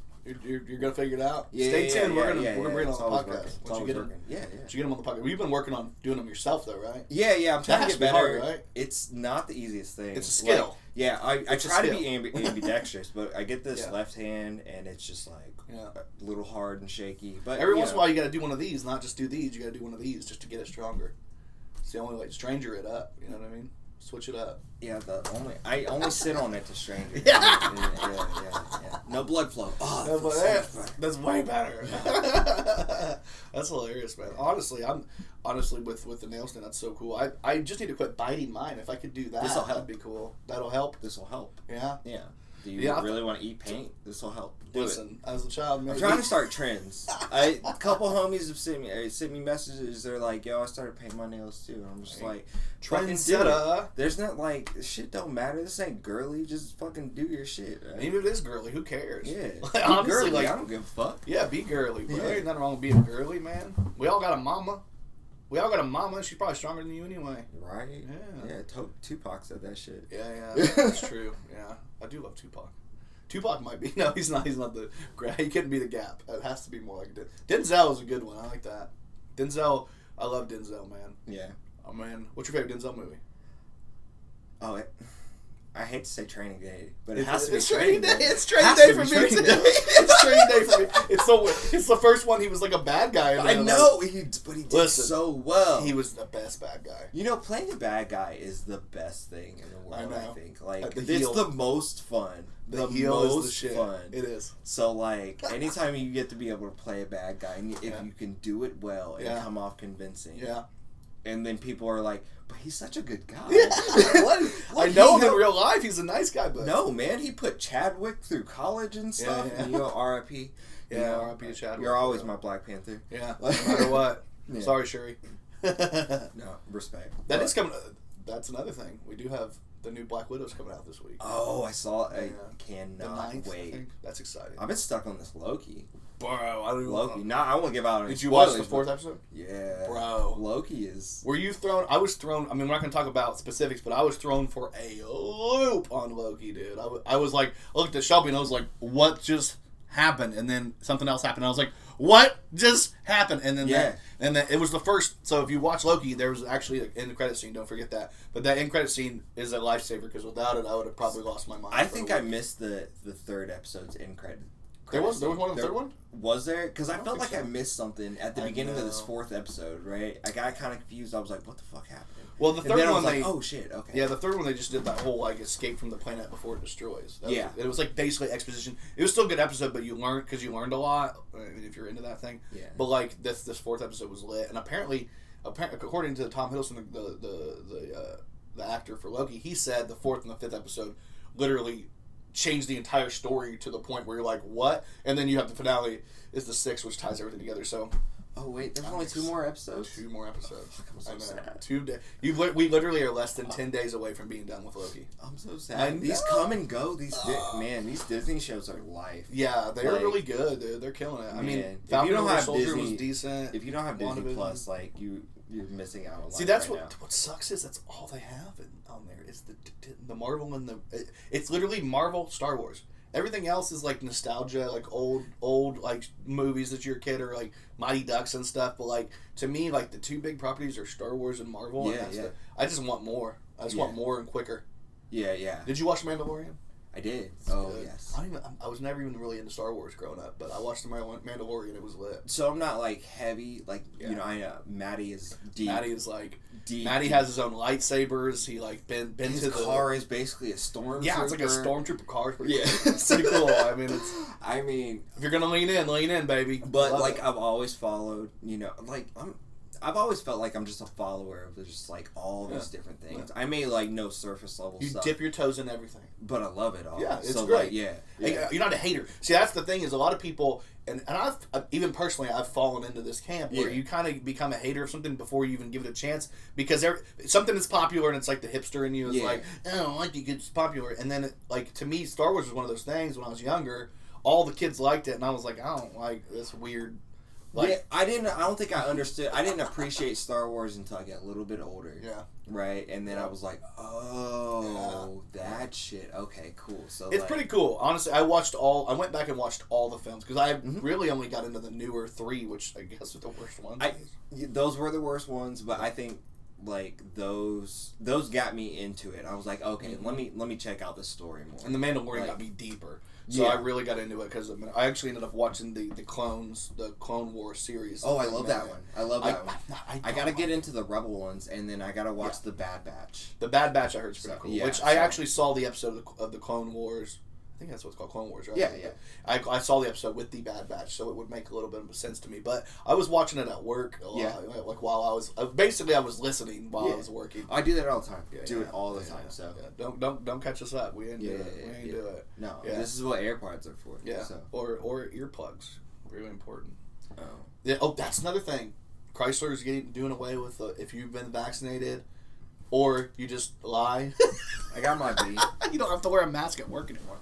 You're going to figure it out? Yeah. Stay tuned. We're going to bring it on the podcast. Once you get them. Yeah. Once you get them on the podcast. You've been working on doing them yourself, though, right? Yeah. I'm trying to get better. Hard, right? It's not the easiest thing. It's a skill. Like, I try to be ambidextrous, but I get this left hand, and it's just, like, a little hard and shaky. But every once in a while, you got to do one of these, not just do these. You got to do one of these just to get it stronger. It's the only way to stranger it up. You know what I mean? Switch it up. Yeah, I only sit on it to stranger it. Yeah. No blood flow. Oh, that's way better. That's hilarious, man. Honestly, with the nail stand, that's so cool. I just need to quit biting mine. If I could do that, that'd be cool. That'll help. This will help. Yeah. Yeah. Do you really want to eat paint? This will help. Listen, as a child, maybe. I'm trying to start trends. A couple homies have sent me messages. They're like, "Yo, I started painting my nails too." And I'm just like, trendsetter. There's not like shit. Don't matter. This ain't girly. Just fucking do your shit. Right? Even if it is girly, who cares? Yeah, honestly, girly, like, I don't give a fuck. Yeah, be girly. Bro. There ain't nothing wrong with being girly, man. We all got a mama. She's probably stronger than you anyway. Right? Yeah. Tupac said that shit. Yeah. That's true. Yeah, I do love Tupac. Tupac might be. No, he's not. He's not the. He couldn't be the Gap. It has to be more like Denzel is a good one. I like that. Denzel. I love Denzel, man. Yeah. Oh man, what's your favorite Denzel movie? Oh, I hate to say Training Day, but it has to be Training Day. It's Training Day for me too. It's Training Day for me. It's the first one. He was like a bad guy. I know, but he did so well. He was the best bad guy. Playing a bad guy is the best thing in the world. I think. Like, it's the most fun. The heel is the shit. Fun. It is. So, like, anytime you get to be able to play a bad guy, and if you can do it well and come off convincing, and then people are like, but he's such a good guy. Yeah. I know him in real life. He's a nice guy, but no, man, he put Chadwick through college and stuff. Yeah. And, R.I.P. R.I.P. to Chadwick. You're always my Black Panther. Yeah, no matter what. Sorry, Sha'Carri. No, respect. Is coming. That's another thing. We do have the new Black Widow's coming out this week. Oh, I saw it. I cannot wait. That's exciting. I've been stuck on this Loki. Bro, I don't even Loki. No, I won't give out any Did you watch the 4th episode? Yeah. Bro. Loki is... Were you thrown... I was thrown... I mean, we're not going to talk about specifics, but I was thrown for a loop on Loki, dude. I was like... I looked at Shelby and I was like, what just happened? And then something else happened. I was like, what just happened? And then it was the first... So if you watch Loki, there was actually an end credit scene. Don't forget that. But that end credit scene is a lifesaver, because without it, I would have probably lost my mind. I think I missed the 3rd episode's end credit. There was one in the 3rd one? Was there? Because I felt like I missed something at the beginning of this 4th episode, right? I got kind of confused. I was like, what the fuck happened? Well, the 3rd one, like, oh shit, okay. Yeah, the 3rd one, they just did that whole, like, escape from the planet before it destroys. It was like, basically exposition. It was still a good episode, but you learned a lot, if you're into that thing. Yeah. But, like, this 4th episode was lit. And apparently, according to Tom Hiddleston, the actor for Loki, he said the 4th and the 5th episode literally changed the entire story to the point where you're like, what? And then you have the finale is the 6th, which ties everything together. So, oh wait, there's only 2 more episodes. 2 more episodes. I'm so sad. 2 days. We literally are less than 10 days away from being done with Loki. I'm so sad. These come and go. These Disney shows are life. Yeah, they're really good. They're killing it. I mean, Falcon and Winter Soldier was decent. If you don't have Disney Plus, like you're missing out on life. See, that's right what sucks is that's all they have on there is the Marvel and it's literally Marvel, Star Wars. Everything else is like nostalgia, like old like movies that you're a kid, or like Mighty Ducks and stuff. But like to me, like the 2 big properties are Star Wars and Marvel. Yeah, and I just want more. I just want more and quicker. Yeah. Did you watch Mandalorian? I did. Good. Yes. I was never even really into Star Wars growing up, but I watched the Mandalorian. It was lit. So I'm not like heavy, like Maddie is deep. Maddie is like deep. Maddie has his own lightsabers. He like been his to car is basically a stormtrooper. Yeah, it's like a stormtrooper car. It's pretty cool. I mean, if you're gonna lean in, baby. But like I've always followed, like I've always felt like I'm just a follower of just like all these different things. I may like know surface level stuff. You dip your toes in everything, but I love it all. Yeah, it's so great. Like, you're not a hater. See, that's the thing is a lot of people, and I've even personally I've fallen into this camp where you kind of become a hater of something before you even give it a chance because something is popular and it's like the hipster in you is like, oh, I don't like it, it's popular, and then like to me, Star Wars was one of those things when I was younger. All the kids liked it, and I was like, I don't like this weird. Like, I don't think I understood. I didn't appreciate Star Wars until I got a little bit older. Yeah. Right, and then I was like, oh, that shit. Okay, cool. So it's pretty cool. Honestly, I went back and watched all the films because I really only got into the newer 3, which I guess are the worst ones. Those were the worst ones, but I think like those got me into it. I was like, okay, let me check out the story more. And the Mandalorian got me deeper. So I really got into it because I actually ended up watching the Clone Wars series. Oh, I love that one. I love that one. I gotta get into the Rebel ones, and then I gotta watch the Bad Batch. The Bad Batch I heard is pretty cool. Which I actually saw the episode of the Clone Wars. I think that's what it's called, Clone Wars, right? Yeah. I saw the episode with the Bad Batch, so it would make a little bit of sense to me. But I was watching it at work a lot, like while I was I was listening while I was working. I do that all the time. Do it all the time. So don't catch us up. We ain't do it. We ain't do it. No, this is what AirPods are for. Yeah, so. or earplugs, really important. Oh, yeah. Oh, that's another thing. Chrysler's doing away with if you've been vaccinated. Or you just lie. I got my B. You don't have to wear a mask at work anymore.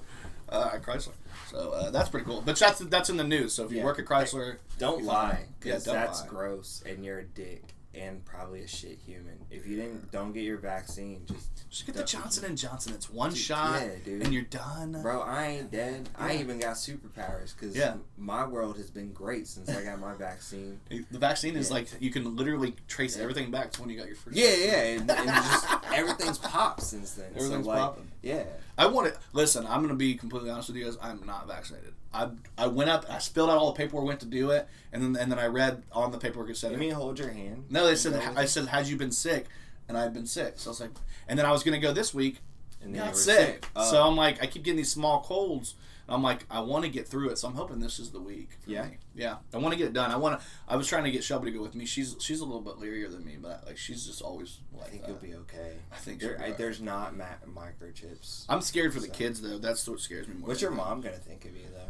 At Chrysler. So that's pretty cool. But that's in the news. So if you work at Chrysler... Don't lie. Because that's lie. Gross. And you're a dick. And probably a shit human. If you don't get your vaccine, just get the Johnson & Johnson. It's one shot, and you're done. Bro, I ain't dead. Yeah. I even got superpowers because my world has been great since I got my vaccine. The vaccine is like, you can literally trace everything back to when you got your first vaccine. And just everything's popped since then. Everything's popping. Yeah. Listen, I'm going to be completely honest with you guys. I'm not vaccinated. I went up, I filled out all the paperwork, went to do it, and then I read on the paperwork it said... You mean hold your hand? No, I said, had you been sick? And I had been sick. So I was like... And then I was going to go this week, and got sick. So I'm like, I keep getting these small colds, and I'm like, I want to get through it, so I'm hoping this is the week for me. Yeah. I want to get it done. I was trying to get Shelby to go with me. She's a little bit learier than me, but like she's just always like I think you'll be okay. I think there's not microchips. I'm scared for the kids, though. That's what scares me more. What's your mom going to think of you, though?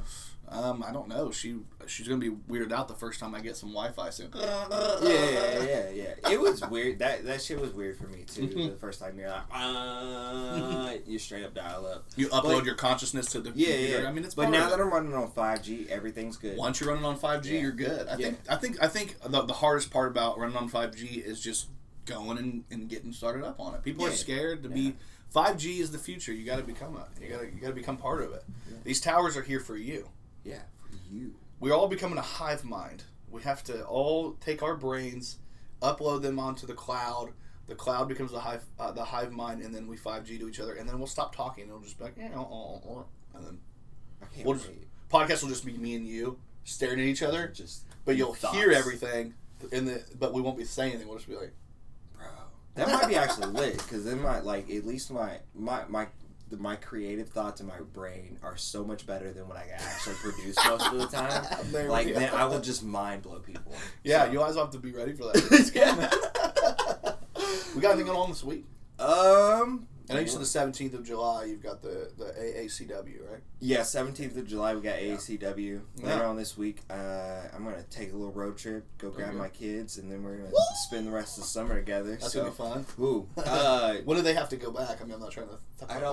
I don't know. She's gonna be weirded out the first time I get some Wi-Fi soon. Yeah. It was weird. That shit was weird for me too. The first time you're like, you straight up dial up. You upload your consciousness to the computer. Yeah. I mean, it's. But now that I'm running on 5G, everything's good. Once you're running on 5G, you're good. I think the hardest part about running on 5G is just going and getting started up on it. People are scared to be. 5G is the future. You got to become it. You got to become part of it. Yeah. These towers are here for you. Yeah, for you. We're all becoming a hive mind. We have to all take our brains, upload them onto the cloud. The cloud becomes the hive mind, and then we 5G to each other, and then we'll stop talking. It'll just be like, and then podcast will just be me and you staring at each other. But you'll hear everything, but we won't be saying anything. We'll just be like, bro, that might be actually lit because then at least my creative thoughts in my brain are so much better than what I can actually produce most of the time. Then I will just mind blow people. Yeah, you always have to be ready for that. We got anything going on this week? I know you said the 17th of July. You've got the AACW, right? Yeah, 17th of July we got AACW. Later on this week, I'm gonna take a little road trip, go grab my kids, and then we're gonna spend the rest of the summer together. That's gonna be fun. Woo. When do they have to go back? I mean, I'm not trying to.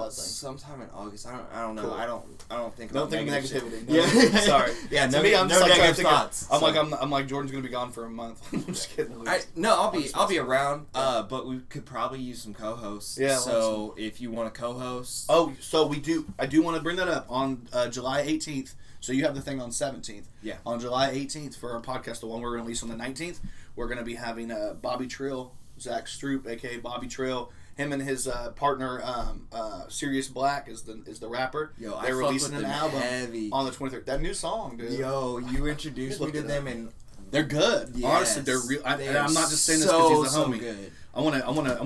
Sometime in August. I don't know. Cool. I don't think. Don't think negativity. No, yeah. Sorry. Yeah. To me, I'm just like trying to think. I'm like Jordan's gonna be gone for a month. I'm just kidding. I'll be around. But we could probably use some co-hosts. Yeah. So if you want to co-host. Oh, so we do. I do want to bring that up on July 18th. So you have the thing on 17th. Yeah. On July 18th for our podcast, the one we're going to release on the 19th, we're going to be having Bobby Trill, Zach Stroop, aka Bobby Trill. Him and his partner, Sirius Black, is the rapper. Yo, they're releasing an album heavy. On the 23rd. That new song, dude. Yo, you introduced me to them, and they're good. Yes, honestly, they're real. I'm not just saying this because he's a homie. Good. I want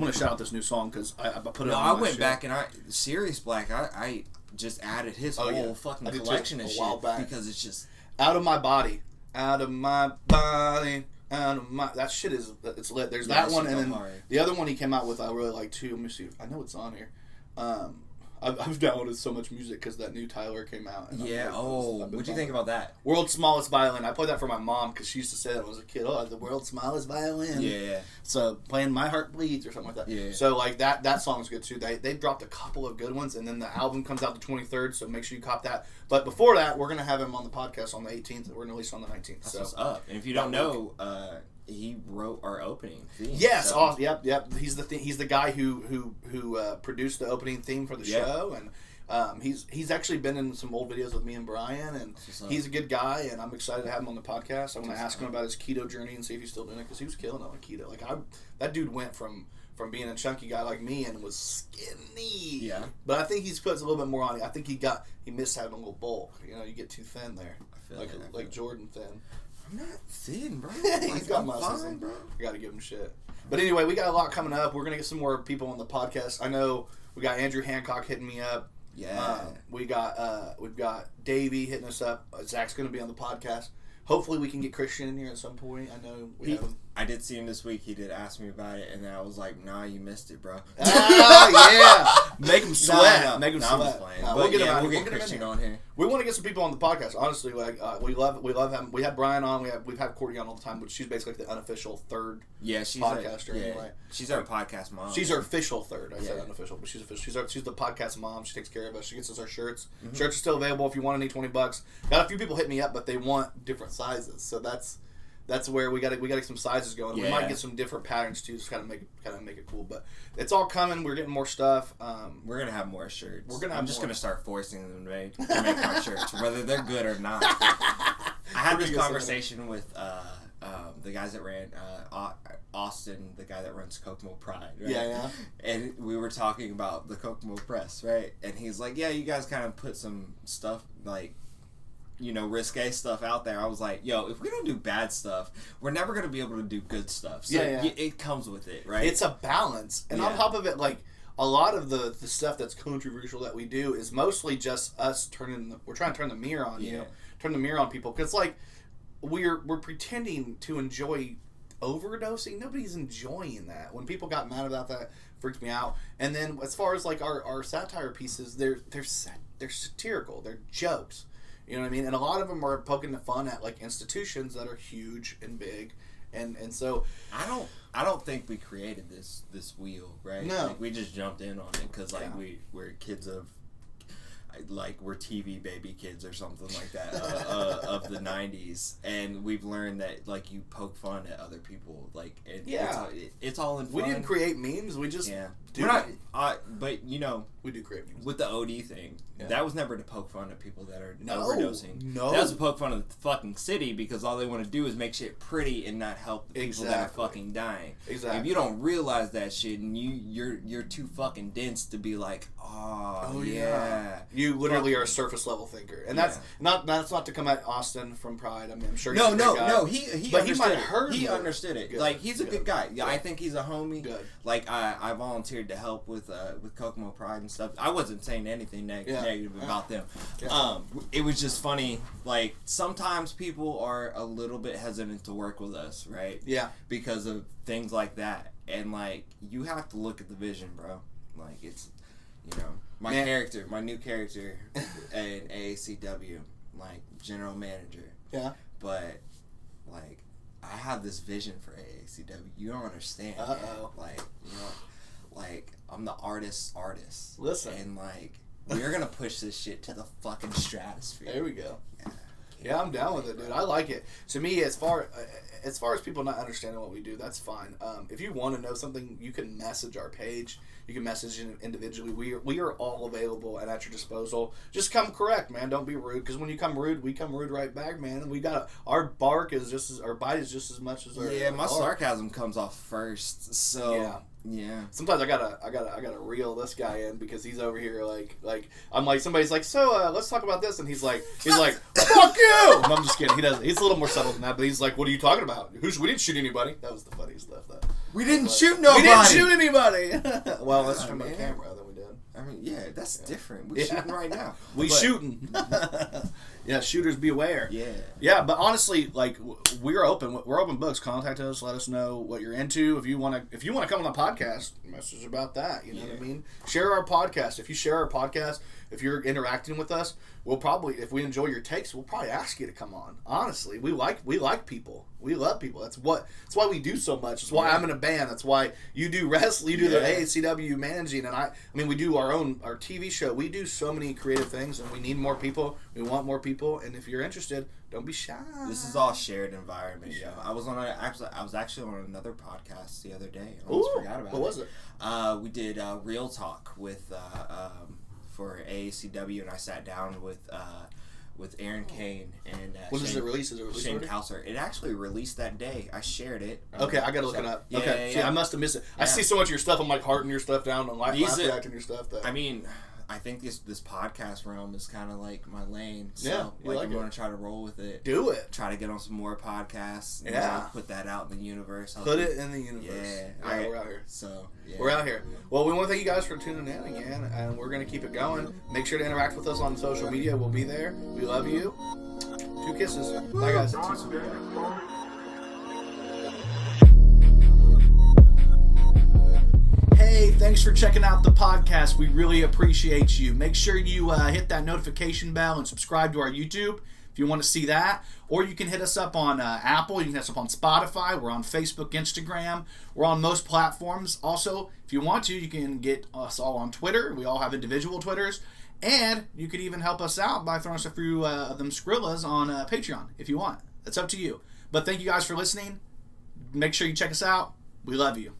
to shout out this new song because I put it. No, I went back and Sirius Black. I just added his whole fucking collection of shit because it's just out of my body, out of my body. That shit it's lit. There's that one, and then the other one he came out with I really like too. Let me see. I know it's on here. I've downloaded so much music because that new Tyler came out. And yeah. What'd you think about that? World's Smallest Violin. I played that for my mom because she used to say that when I was a kid. Oh, the world's smallest violin. Yeah. So playing My Heart Bleeds or something like that. Yeah. So like that song's good too. They dropped a couple of good ones, and then the album comes out the 23rd. So make sure you cop that. But before that, we're gonna have him on the podcast on the 18th. We're gonna release on the 19th. That's what's up. And if you don't know, he wrote our opening theme. Yes, so. Awesome. Yep. He's the guy who produced the opening theme for the show, and he's actually been in some old videos with me and Brian, and he's a good guy, and I'm excited to have him on the podcast. I'm going to ask him about his keto journey and see if he's still doing it, because he was killing it on keto. Like that dude went from being a chunky guy like me and was skinny. Yeah. But I think he's put a little bit more on it. I think he missed having a little bulk. You know, you get too thin there, like Jordan thin. I'm not thin, bro. He's got muscles, fine, bro. You got to give him shit. But anyway, we got a lot coming up. We're gonna get some more people on the podcast. I know we got Andrew Hancock hitting me up. Yeah. We've got Davey hitting us up. Zach's gonna be on the podcast. Hopefully, we can get Christian in here at some point. I know I did see him this week. He did ask me about it, and then I was like, "Nah, you missed it, bro." Oh yeah, make him sweat. No, Make him sweat. We'll get Christian on here. We want to get some people on the podcast. Honestly, like we love having. We had Brian on. We've had Courtney on all the time, but she's basically like the unofficial third. Yeah, she's podcaster anyway. She's our podcast mom. She's our official third. I said unofficial, but she's official. She's the podcast mom. She takes care of us. She gets us our shirts. Mm-hmm. Shirts are still available if you want any. $20. Got a few people hit me up, but they want different sizes. So that's where we got to get some sizes going. Yeah. We might get some different patterns too, just kind of make it cool. But it's all coming. We're getting more stuff. We're gonna have more shirts. I'm just gonna start forcing them to make our shirts, whether they're good or not. I had this conversation with the guys that ran Austin, the guy that runs Kokomo Pride, right? Yeah. And we were talking about the Kokomo Press, right? And he's like, "Yeah, you guys kind of put some stuff like." Risque stuff out there. I was like, yo, if we don't do bad stuff, we're never going to be able to do good stuff. So it comes with it, right? It's a balance. And on top of it, like, a lot of the stuff that's controversial that we do is mostly just us we're trying to turn the mirror on you, turn the mirror on people. Because, like, we're pretending to enjoy overdosing. Nobody's enjoying that. When people got mad about that, it freaked me out. And then as far as, like, our satire pieces, they're satirical. They're jokes. You know what I mean? And a lot of them are poking the fun at like institutions that are huge and big, and so I don't think we created this wheel, right? No, like, we just jumped in on it because we're kids of we're TV baby kids or something like that of the 90s, and we've learned that like you poke fun at other people, like it's all in fun. We didn't create memes. We just do. We're not, but we do create memes with the OD thing. Yeah. That was never to poke fun at people that are overdosing. No, that was to poke fun at the fucking city because all they want to do is make shit pretty and not help the people that are fucking dying. Exactly. If you don't realize that shit and you're too fucking dense to be like, oh yeah. You literally are a surface level thinker, and that's not to come at Austin from Pride. I mean, I'm sure he's no. He But he might have heard. He understood it. Good. Like he's a good guy. Yeah, Good. I think he's a homie. Good. Like I volunteered to help with Kokomo Pride and stuff. I wasn't saying anything negative about them. Yeah. It was just funny. Like sometimes people are a little bit hesitant to work with us, right? Yeah. Because of things like that, and like you have to look at the vision, bro. Like it's. My new character in AACW, like general manager. Yeah. But like I have this vision for AACW. You don't understand. Like like I'm the artist. Listen. And like we're gonna push this shit to the fucking stratosphere. There we go. Yeah, I'm down with it, dude. I like it. To me, as far as people not understanding what we do, that's fine. If you want to know something, you can message our page. You can message individually. We are all available and at your disposal. Just come correct, man. Don't be rude. Because when you come rude, we come rude right back, man. And our bark is our bite is just as much as our my sarcasm comes off first. So yeah. Sometimes I gotta reel this guy in because he's over here like I'm like somebody's like so let's talk about this and he's like fuck you. And I'm just kidding. He's a little more subtle than that, but he's like, what are you talking about? We didn't shoot anybody. That was the funniest stuff. We didn't shoot nobody. We didn't shoot anybody. Well, let's from the camera than we did. I mean, yeah, that's different. We're shooting right now. Shooting. Yeah, shooters beware. Yeah. Yeah, but honestly, like, we're open. We're open books. Contact us. Let us know what you're into. If you want to come on the podcast, message about that. You know what I mean? Share our podcast. If you share our podcast, if you're interacting with us, we'll probably, if we enjoy your takes, we'll probably ask you to come on. Honestly, we like people. We love people. That's why we do so much. That's why I'm in a band. That's why you do wrestling. You do the AACW managing, and I mean, we do our TV show. We do so many creative things, and we need more people. We want more people, and if you're interested, don't be shy. This is all shared environment. Yeah, I was actually on another podcast the other day. I almost forgot about it. What was it? We did Real Talk with for AACW, and I sat down with Aaron Kane and when does it release? Is it released Shane already? Kauser. It actually released that day. I shared it. Okay, I gotta look it up. Yeah, okay, yeah. See, I must have missed it. I see so much of your stuff. I'm like hearting your stuff down and laugh reacting your stuff. I mean, I think this podcast realm is kind of like my lane. So, yeah, like I'm going to try to roll with it. Do it. Try to get on some more podcasts. Yeah. You know, put that out in the universe. Put it in the universe. Yeah. We're out here. So, yeah. We're out here. Well, we want to thank you guys for tuning in again, and we're going to keep it going. Make sure to interact with us on social media. We'll be there. We love you. 2 kisses. Bye, guys. Hey, thanks for checking out the podcast. We really appreciate you. Make sure you hit that notification bell and subscribe to our YouTube if you want to see that. Or you can hit us up on Apple. You can hit us up on Spotify. We're on Facebook, Instagram. We're on most platforms. Also, if you want to, you can get us all on Twitter. We all have individual Twitters. And you could even help us out by throwing us a few of them Skrillas on Patreon if you want. It's up to you. But thank you guys for listening. Make sure you check us out. We love you.